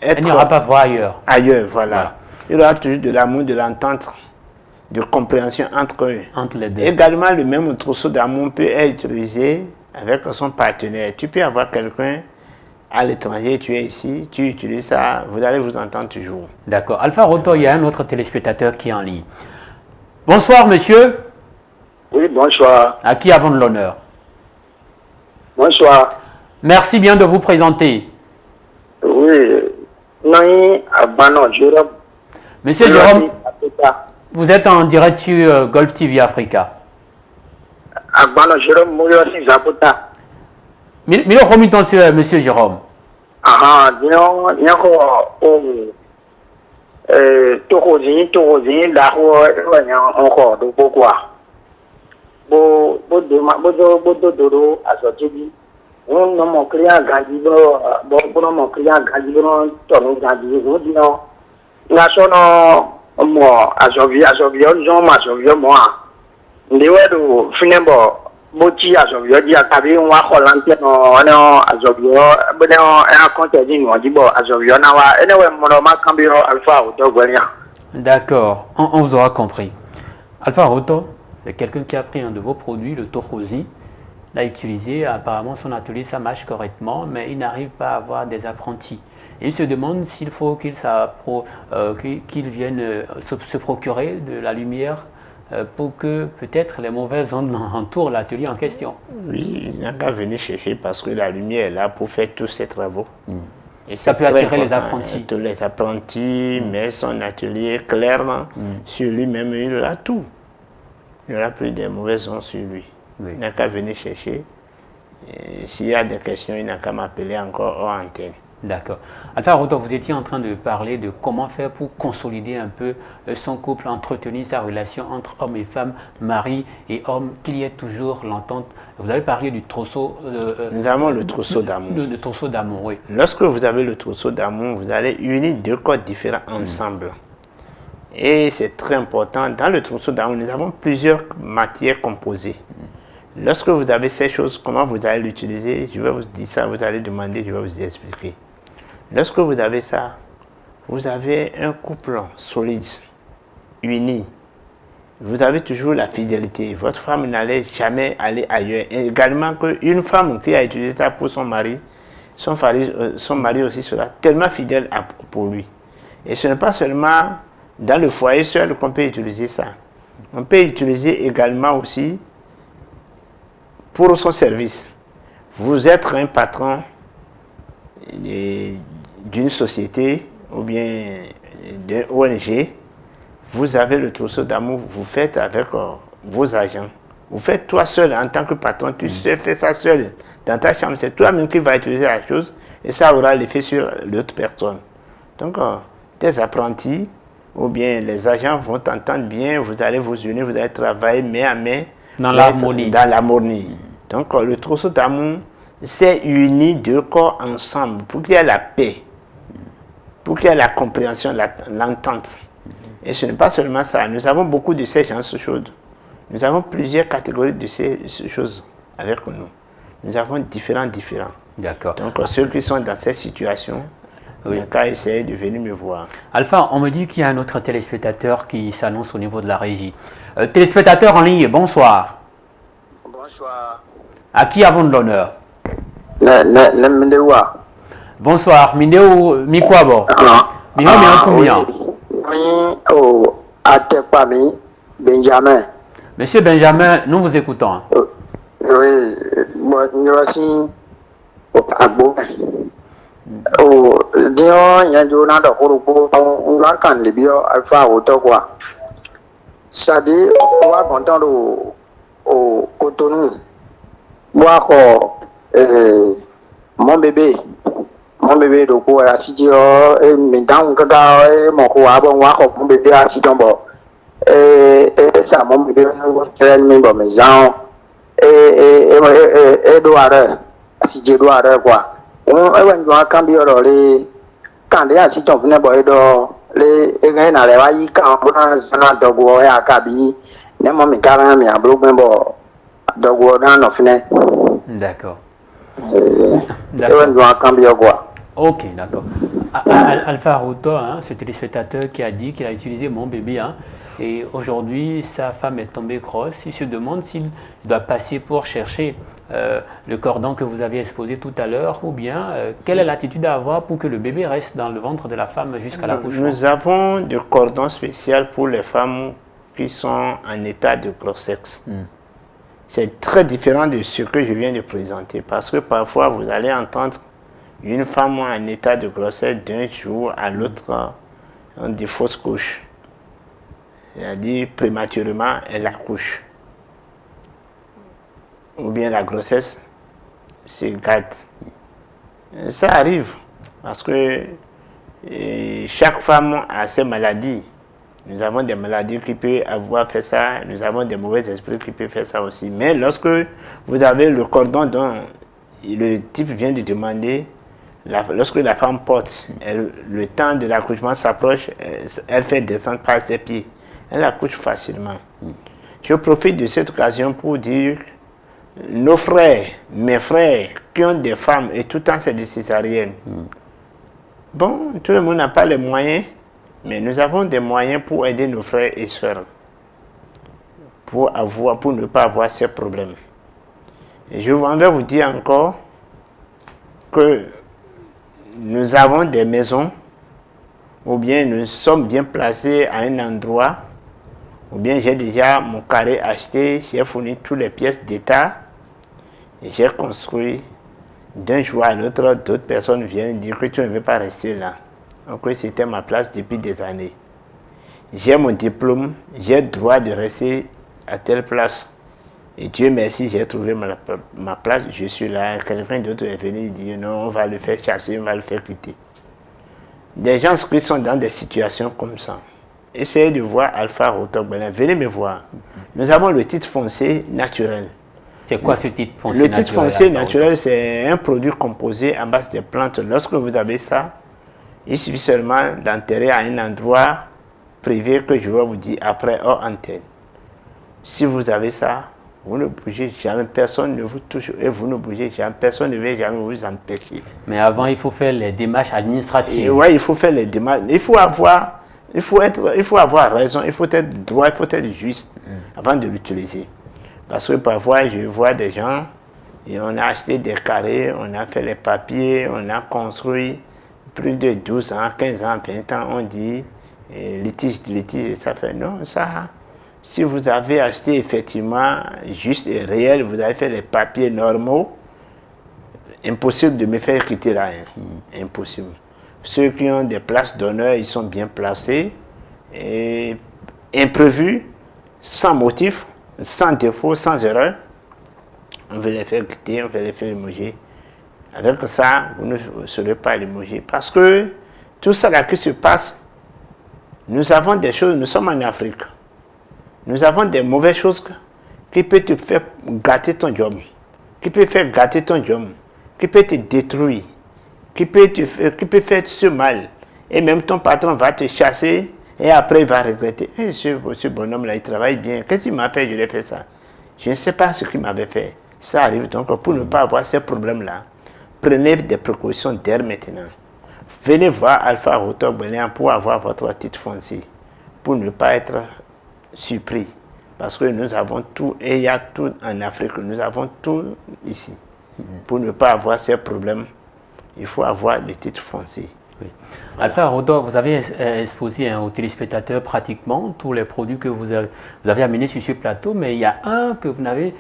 être... Elle n'ira pas voir ailleurs. Ailleurs, voilà. Il y aura toujours de l'amour, de l'entente, de compréhension entre eux. Entre les deux. Également, le même trousseau d'amour peut être utilisé avec son partenaire. Tu peux avoir quelqu'un à l'étranger, tu es ici, tu utilises ça, vous allez vous entendre toujours. D'accord. Alpha Roto, il y a un autre téléspectateur qui est en ligne. Bonsoir, monsieur. Oui, bonsoir. À qui avons l'honneur? Bonsoir. Merci bien de vous présenter. Oui, Nani Abano Jérôme. Monsieur Jérôme, vous êtes en direct sur Golf TV Africa. Abano Jérôme, Moyosi Zapota. Milo Romiton, monsieur Jérôme. Ah, disons, Tokozine, Daro, encore, de pourquoi? Bo Dodo, Azotibi, on n'a mon client gagné, bon, mon client gagné, ton gagné, vous dites non. National, moi, à Jovia, Jean, ma Jovia, moi. Ndewado, finalement, Boti, à Jovia, dit à Kabi, on va Hollande, à Jovia, ben, un compte à dire, on dit, bon, à Jovia, et anyway, mon nom, Cambio, Alpha, ou Dogwenia. D'accord, on vous aura compris. Alpha Roto, c'est quelqu'un qui a pris un de vos produits, le Tochosi, l'a utilisé, apparemment son atelier ça marche correctement, mais il n'arrive pas à avoir des apprentis. Et il se demande s'il faut qu'il vienne se procurer de la lumière pour que peut-être les mauvaises ondes entourent l'atelier en question. Oui, il n'a qu'à venir chercher parce que la lumière est là pour faire tous ses travaux. Et ça peut attirer les apprentis. Tous les apprentis, mais son atelier clairement sur lui-même, il aura tout. Il n'y aura plus de mauvaises ondes sur lui. Oui. Il n'a qu'à venir chercher. S'il y a des questions, il n'a qu'à m'appeler encore hors antenne. D'accord. Alpha Roto, vous étiez en train de parler de comment faire pour consolider un peu son couple, entretenir sa relation entre homme et femme, mari et homme, qu'il y ait toujours l'entente. Vous avez parlé du trousseau. Nous avons le trousseau d'amour. Le trousseau d'amour, oui. Lorsque vous avez le trousseau d'amour, vous allez unir deux corps différents ensemble. Et c'est très important. Dans le trousseau d'amour, nous avons plusieurs matières composées. Lorsque vous avez ces choses, comment vous allez l'utiliser? Je vais vous dire ça, vous allez demander, je vais vous expliquer. Lorsque vous avez ça, vous avez un couple solide, uni. Vous avez toujours la fidélité. Votre femme n'allait jamais aller ailleurs. Et également qu'une femme qui a utilisé ça pour son mari aussi sera tellement fidèle pour lui. Et ce n'est pas seulement dans le foyer seul qu'on peut utiliser ça. On peut utiliser également aussi pour son service. Vous êtes un patron d'une société ou bien d'une ONG, vous avez le trousseau d'amour, vous faites avec vos agents. Vous faites toi seul en tant que patron, tu fais ça seul dans ta chambre, c'est toi-même qui vas utiliser la chose et ça aura l'effet sur l'autre personne. Donc, tes apprentis ou bien les agents vont t'entendre bien, vous allez vous unir, vous allez travailler main à main dans l'harmonie. Donc, le trousseau d'amour, c'est unir deux corps ensemble pour qu'il y ait la paix, pour qu'il y ait la compréhension, l'entente. Et ce n'est pas seulement ça. Nous avons beaucoup de ces gens de choses. Nous avons plusieurs catégories de ces choses avec nous. Nous avons différents. D'accord. Donc, ceux qui sont dans cette situation, oui, ils n'ont qu'à essayer de venir me voir. Alpha, on me dit qu'il y a un autre téléspectateur qui s'annonce au niveau de la régie. Téléspectateur en ligne, bonsoir. Bonsoir. À qui avons de l'honneur? Bonsoir, Mindeo Mikwabo. Benjamin. Monsieur Benjamin, nous vous écoutons. Oui, moi, nous Alpha Roto quoi. Ça dit, on va content au Cotonou. Moi, mon bébé de quoi a si et maintenant mon quoi mon bébé a si tombe et ça mon bébé bon mes gens et doit si je dois quoi on doit cambier les quand il y a si tombe ne boy do les et na le va y quand on a dogo ya kabi ne mo mi kara mi ablo gbo dogo dans nos fenêtres. D'accord. Ok, d'accord. Alpha Roto, ce téléspectateur qui a dit qu'il a utilisé mon bébé, et aujourd'hui sa femme est tombée grosse. Il se demande s'il doit passer pour chercher le cordon que vous avez exposé tout à l'heure, ou bien quelle est l'attitude à avoir pour que le bébé reste dans le ventre de la femme jusqu'à l'accouchement. Nous avons des cordons spéciaux pour les femmes qui sont en état de grossesse. C'est très différent de ce que je viens de présenter parce que parfois vous allez entendre une femme en état de grossesse d'un jour à l'autre des fausses couches. C'est-à-dire prématurément elle accouche. Ou bien la grossesse se gâte. Ça arrive parce que chaque femme a ses maladies. Nous avons des maladies qui peuvent avoir fait ça, nous avons des mauvais esprits qui peuvent faire ça aussi. Mais lorsque vous avez le cordon dont le type vient de demander, lorsque la femme porte, le temps de l'accouchement s'approche, elle fait descendre par ses pieds. Elle accouche facilement. Je profite de cette occasion pour dire, nos frères, mes frères, qui ont des femmes et tout le temps c'est des césariennes. Bon, tout le monde n'a pas les moyens, mais nous avons des moyens pour aider nos frères et sœurs, pour ne pas avoir ces problèmes. Et je vais vous dire encore que nous avons des maisons, ou bien nous sommes bien placés à un endroit, ou bien j'ai déjà mon carré acheté, j'ai fourni toutes les pièces d'état, et j'ai construit. D'un jour à l'autre, d'autres personnes viennent dire que tu ne veux pas rester là. Donc c'était ma place depuis des années. J'ai mon diplôme, j'ai le droit de rester à telle place. Et Dieu merci, j'ai trouvé ma place, je suis là. Quelqu'un d'autre est venu dire non, on va le faire chasser, on va le faire quitter. Des gens qui sont dans des situations comme ça, essayez de voir Alpha Rotobelin, venez me voir. Nous avons le titre foncier naturel. C'est quoi ce titre foncier naturel? Le titre foncier naturel, c'est un produit composé à base de plantes. Lorsque vous avez ça, il suffit seulement d'enterrer à un endroit privé que je vais vous dire après hors antenne. Si vous avez ça, vous ne bougez jamais, personne ne vous touche et vous ne bougez jamais, personne ne va jamais vous empêcher. Mais avant, il faut faire les démarches administratives. Oui, il faut faire les démarches. Il faut avoir raison, il faut être droit, il faut être juste avant de l'utiliser. Parce que parfois, je vois des gens, et on a acheté des carrés, on a fait les papiers, on a construit plus de 12 ans, 15 ans, 20 ans, on dit litige, ça fait non, ça. Si vous avez acheté effectivement juste et réel, vous avez fait les papiers normaux, impossible de me faire quitter là. Impossible. Ceux qui ont des places d'honneur, ils sont bien placés, et imprévus, sans motif, sans défaut, sans erreur. On veut les faire quitter, on veut les faire limoger. Avec ça, vous ne serez pas limogé. Parce que tout ça là qui se passe, nous avons des choses, nous sommes en Afrique. Nous avons des mauvaises choses qui peuvent te faire gâter ton job, qui peuvent faire gâter ton job, qui peuvent te détruire, qui peut faire ce mal. Et même ton patron va te chasser et après il va regretter. Ce bonhomme-là, il travaille bien. Qu'est-ce qu'il m'a fait? Je l'ai fait ça. Je ne sais pas ce qu'il m'avait fait. Ça arrive donc pour ne pas avoir ces problèmes-là. Prenez des précautions dès maintenant. Venez voir Alpha Rotobelin pour avoir votre titre foncier, pour ne pas être surpris. Parce que nous avons tout, et il y a tout en Afrique, nous avons tout ici. Pour ne pas avoir ces problèmes, il faut avoir le titre foncier. Oui. Voilà. Alpha Rotor, vous avez exposé aux téléspectateurs pratiquement tous les produits que vous avez amenés sur ce plateau, mais il y a un que vous n'avez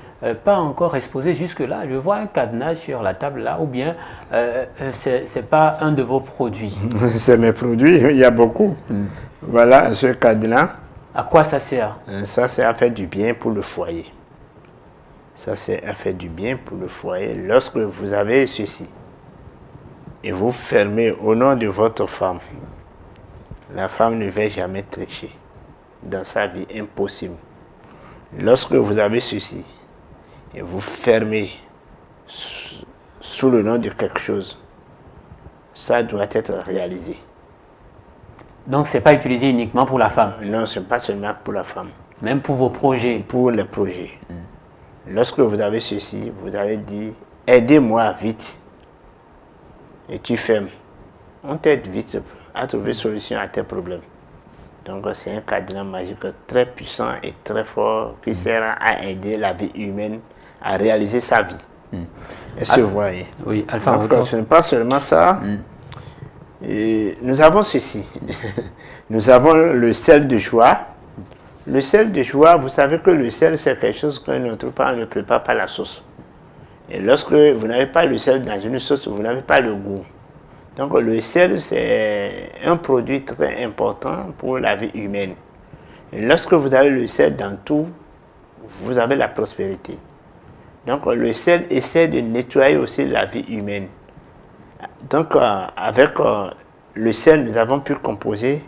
pas encore exposé jusque-là. Je vois un cadenas sur la table là, ou bien ce n'est pas un de vos produits? C'est mes produits, il y a beaucoup. Voilà ce cadenas. À quoi ça sert? Ça, c'est à faire du bien pour le foyer. Ça, c'est à faire du bien pour le foyer. Lorsque vous avez ceci, et vous fermez au nom de votre femme, la femme ne va jamais tricher dans sa vie, impossible. Lorsque vous avez ceci, et vous fermez sous le nom de quelque chose, ça doit être réalisé. Donc, ce n'est pas utilisé uniquement pour la femme? Non, ce n'est pas seulement pour la femme. Même pour vos projets? Pour les projets. Lorsque vous avez ceci, vous allez dire, aidez-moi vite. Et tu fermes. On t'aide vite à trouver solution à tes problèmes. Donc, c'est un cadenas magique très puissant et très fort qui sert à aider la vie humaine à réaliser sa vie. Et se voir. Oui, Alpha. Donc, ce n'est pas seulement ça. Et nous avons ceci. Nous avons le sel de joie. Le sel de joie, vous savez que le sel, c'est quelque chose qu'on ne trouve pas, on ne prépare pas la sauce. Et lorsque vous n'avez pas le sel dans une sauce, vous n'avez pas le goût. Donc le sel, c'est un produit très important pour la vie humaine. Et lorsque vous avez le sel dans tout, vous avez la prospérité. Donc le sel essaie de nettoyer aussi la vie humaine. Donc avec le sel, nous avons pu composer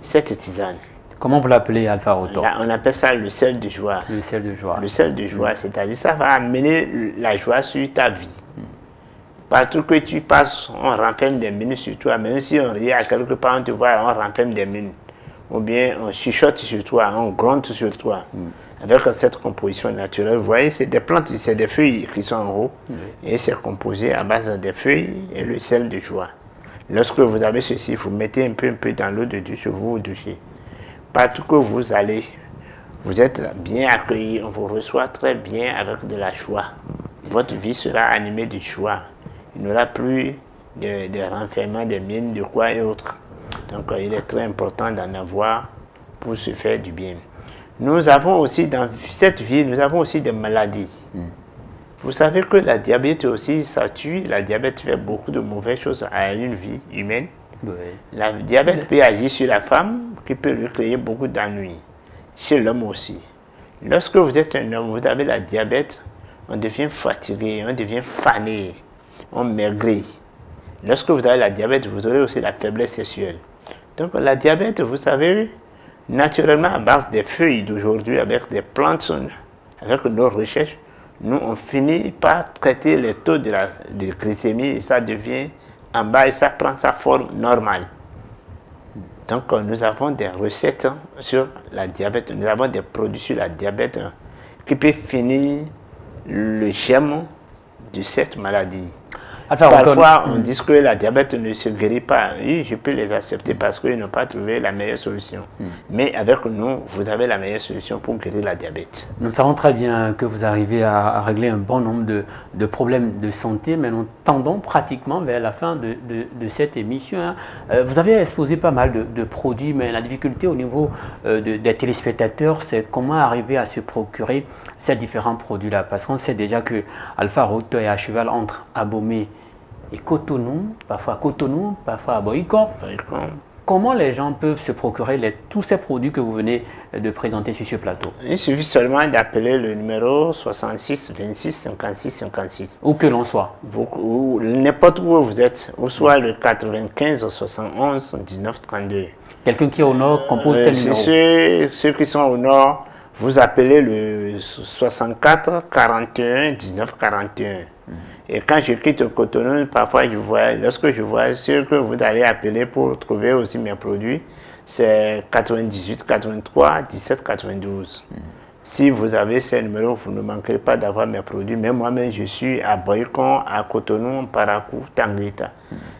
cette tisane. Comment vous l'appelez, Alpha Rotor? Là, on appelle ça le sel de joie. Le sel de joie. Le sel de joie, c'est-à-dire ça va amener la joie sur ta vie. Partout que tu passes, on renferme des mines sur toi. Même si on rit à quelque part, on te voit, on renferme des mines. Ou bien on chuchote sur toi, on gronde sur toi. Avec cette composition naturelle, vous voyez, c'est des plantes, c'est des feuilles qui sont en haut. Et c'est composé à base des feuilles et le sel de joie. Lorsque vous avez ceci, vous mettez un peu dans l'eau de douche, vous vous douchez. Partout que vous allez, vous êtes bien accueillis, on vous reçoit très bien avec de la joie. Votre vie sera animée de joie. Il n'y aura plus de renfermement de mines, de quoi et autres. Donc il est très important d'en avoir pour se faire du bien. Nous avons aussi, dans cette vie, nous avons aussi des maladies. Vous savez que la diabète aussi, ça tue. La diabète fait beaucoup de mauvaises choses à une vie humaine. Oui. La diabète peut agir sur la femme, qui peut lui créer beaucoup d'ennuis. Chez l'homme aussi. Lorsque vous êtes un homme, vous avez la diabète, on devient fatigué, on devient fané, on maigrit. Lorsque vous avez la diabète, vous aurez aussi la faiblesse sexuelle. Donc la diabète, vous savez, naturellement à base des feuilles d'aujourd'hui, avec des plantes, avec nos recherches, nous on finit par traiter les taux de glycémie et ça devient en bas et ça prend sa forme normale. Donc nous avons des recettes sur la diabète, nous avons des produits sur la diabète qui peuvent finir le germe de cette maladie. Parfois, on dit que la diabète ne se guérit pas. Oui, je peux les accepter parce qu'ils n'ont pas trouvé la meilleure solution. Mais avec nous, vous avez la meilleure solution pour guérir la diabète. Nous savons très bien que vous arrivez à régler un bon nombre de problèmes de santé, mais nous tendons pratiquement vers la fin de cette émission. Vous avez exposé pas mal de produits, mais la difficulté au niveau des téléspectateurs, c'est comment arriver à se procurer ces différents produits-là. Parce qu'on sait déjà que Alpha Rotor est à cheval entre Abomey et Cotonou, parfois à Boycon. Comment les gens peuvent se procurer tous ces produits que vous venez de présenter sur ce plateau? Il suffit seulement d'appeler le numéro 66 26 56 56. Où que l'on soit. N'importe où vous êtes, ou soit le 95 71 19 32. Quelqu'un qui est au nord compose ce numéro. Ceux qui sont au nord, vous appelez le 64 41 19 41. Et quand je quitte Cotonou, parfois lorsque je vois ceux que vous allez appeler pour trouver aussi mes produits, c'est 98 83 17 92. Si vous avez ces numéros, vous ne manquerez pas d'avoir mes produits. Mais moi-même, je suis à Boycon, à Cotonou, Parakou, Tanguita.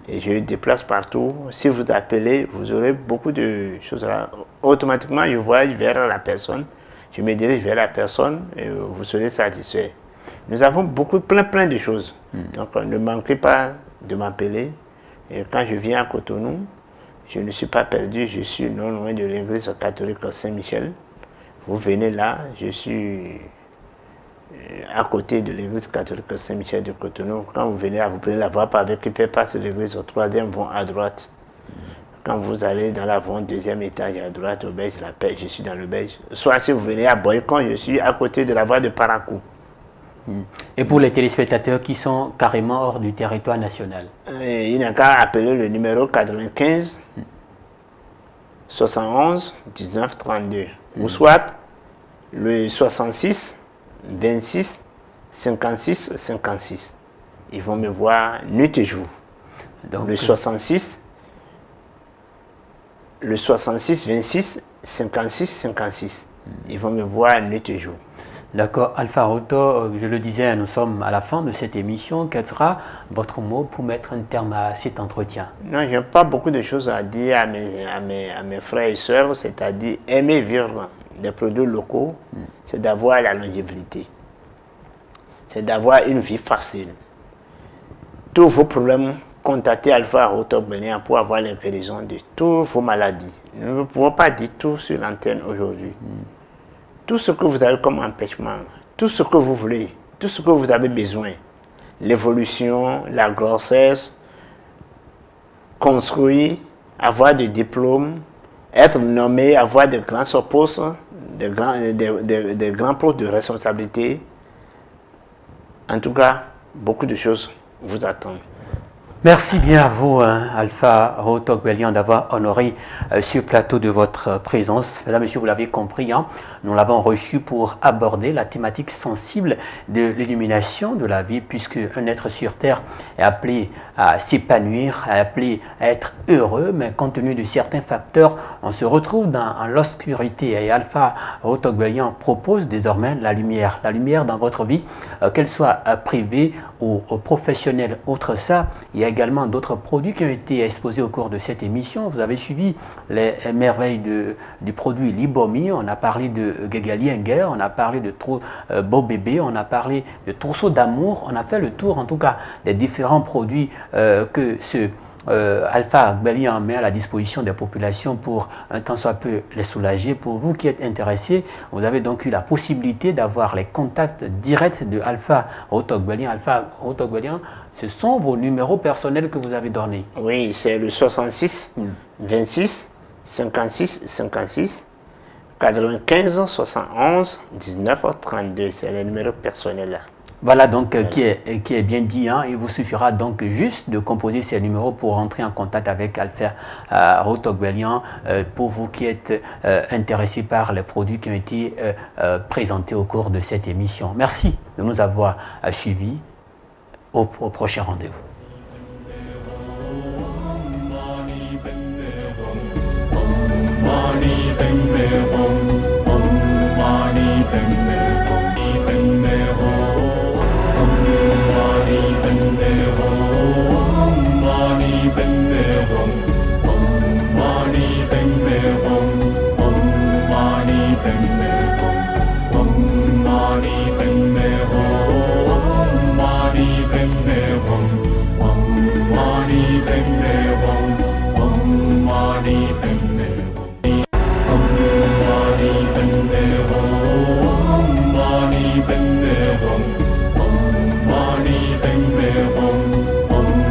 Et je déplace partout. Si vous appelez, vous aurez beaucoup de choses là. Automatiquement, je voyage vers la personne. Je me dirige vers la personne et vous serez satisfait. Nous avons plein de choses. Donc ne manquez pas de m'appeler. Et quand je viens à Cotonou, je ne suis pas perdu, je suis non loin de l'église catholique Saint-Michel. Vous venez là, je suis à côté de l'église catholique Saint-Michel de Cotonou. Quand vous venez là, vous prenez la voie pavée qui fait face à l'église au troisième vont à droite. Quand vous allez dans la vente, deuxième étage à droite, au beige, la pêche, je suis dans le beige. Soit si vous venez à Boycon, je suis à côté de la voie de Parakou. Et pour les téléspectateurs qui sont carrément hors du territoire national? Il n'a qu'à appeler le numéro 95 71 19 32. Ou soit le 66 26 56 56. Ils vont me voir nuit et jour. Donc, le 66 26 56 56. Ils vont me voir nuit et jour. D'accord. Alpha Rotor, je le disais, nous sommes à la fin de cette émission. Quel sera votre mot pour mettre un terme à cet entretien? Non, je n'ai pas beaucoup de choses à dire à mes frères et sœurs, c'est-à-dire aimer vivre des produits locaux, c'est d'avoir la longévité. C'est d'avoir une vie facile. Tous vos problèmes, contactez Alpha Rotor Benin pour avoir les guérisons de toutes vos maladies. Nous ne pouvons pas dire tout sur l'antenne aujourd'hui. Tout ce que vous avez comme empêchement, tout ce que vous voulez, tout ce que vous avez besoin, l'évolution, la grossesse, construire, avoir des diplômes, être nommé, avoir de grands postes, des grands postes de responsabilité. En tout cas, beaucoup de choses vous attendent. Merci bien à vous, Alpha Rotogbelian, d'avoir honoré ce plateau de votre présence. Mesdames et messieurs, vous l'avez compris, nous l'avons reçu pour aborder la thématique sensible de l'illumination de la vie, puisque un être sur Terre est appelé à s'épanouir, est appelé à être heureux, mais compte tenu de certains facteurs, on se retrouve dans l'obscurité. Et Alpha Rotogbelian propose désormais la lumière dans votre vie, qu'elle soit privée ou professionnelle. Outre ça, il y a également d'autres produits qui ont été exposés au cours de cette émission. Vous avez suivi les merveilles du produit Libomi, on a parlé de Gegalienguer, on a parlé de Beau Bébé, on a parlé de Trousseau d'amour, on a fait le tour en tout cas des différents produits que ce Alpha Rotogbelian met à la disposition des populations pour un temps soit peu les soulager. Pour vous qui êtes intéressés, vous avez donc eu la possibilité d'avoir les contacts directs de Alpha Rotogbelian. Alpha Rotogbelian, ce sont vos numéros personnels que vous avez donnés. Oui, c'est le 66 26 56 56 95 71 19 32. C'est le numéro personnel là. Voilà donc qui est bien dit. Il vous suffira donc juste de composer ces numéros pour rentrer en contact avec Alpha Rotogbelian pour vous qui êtes intéressés par les produits qui ont été présentés au cours de cette émission. Merci de nous avoir suivis. Au prochain rendez-vous.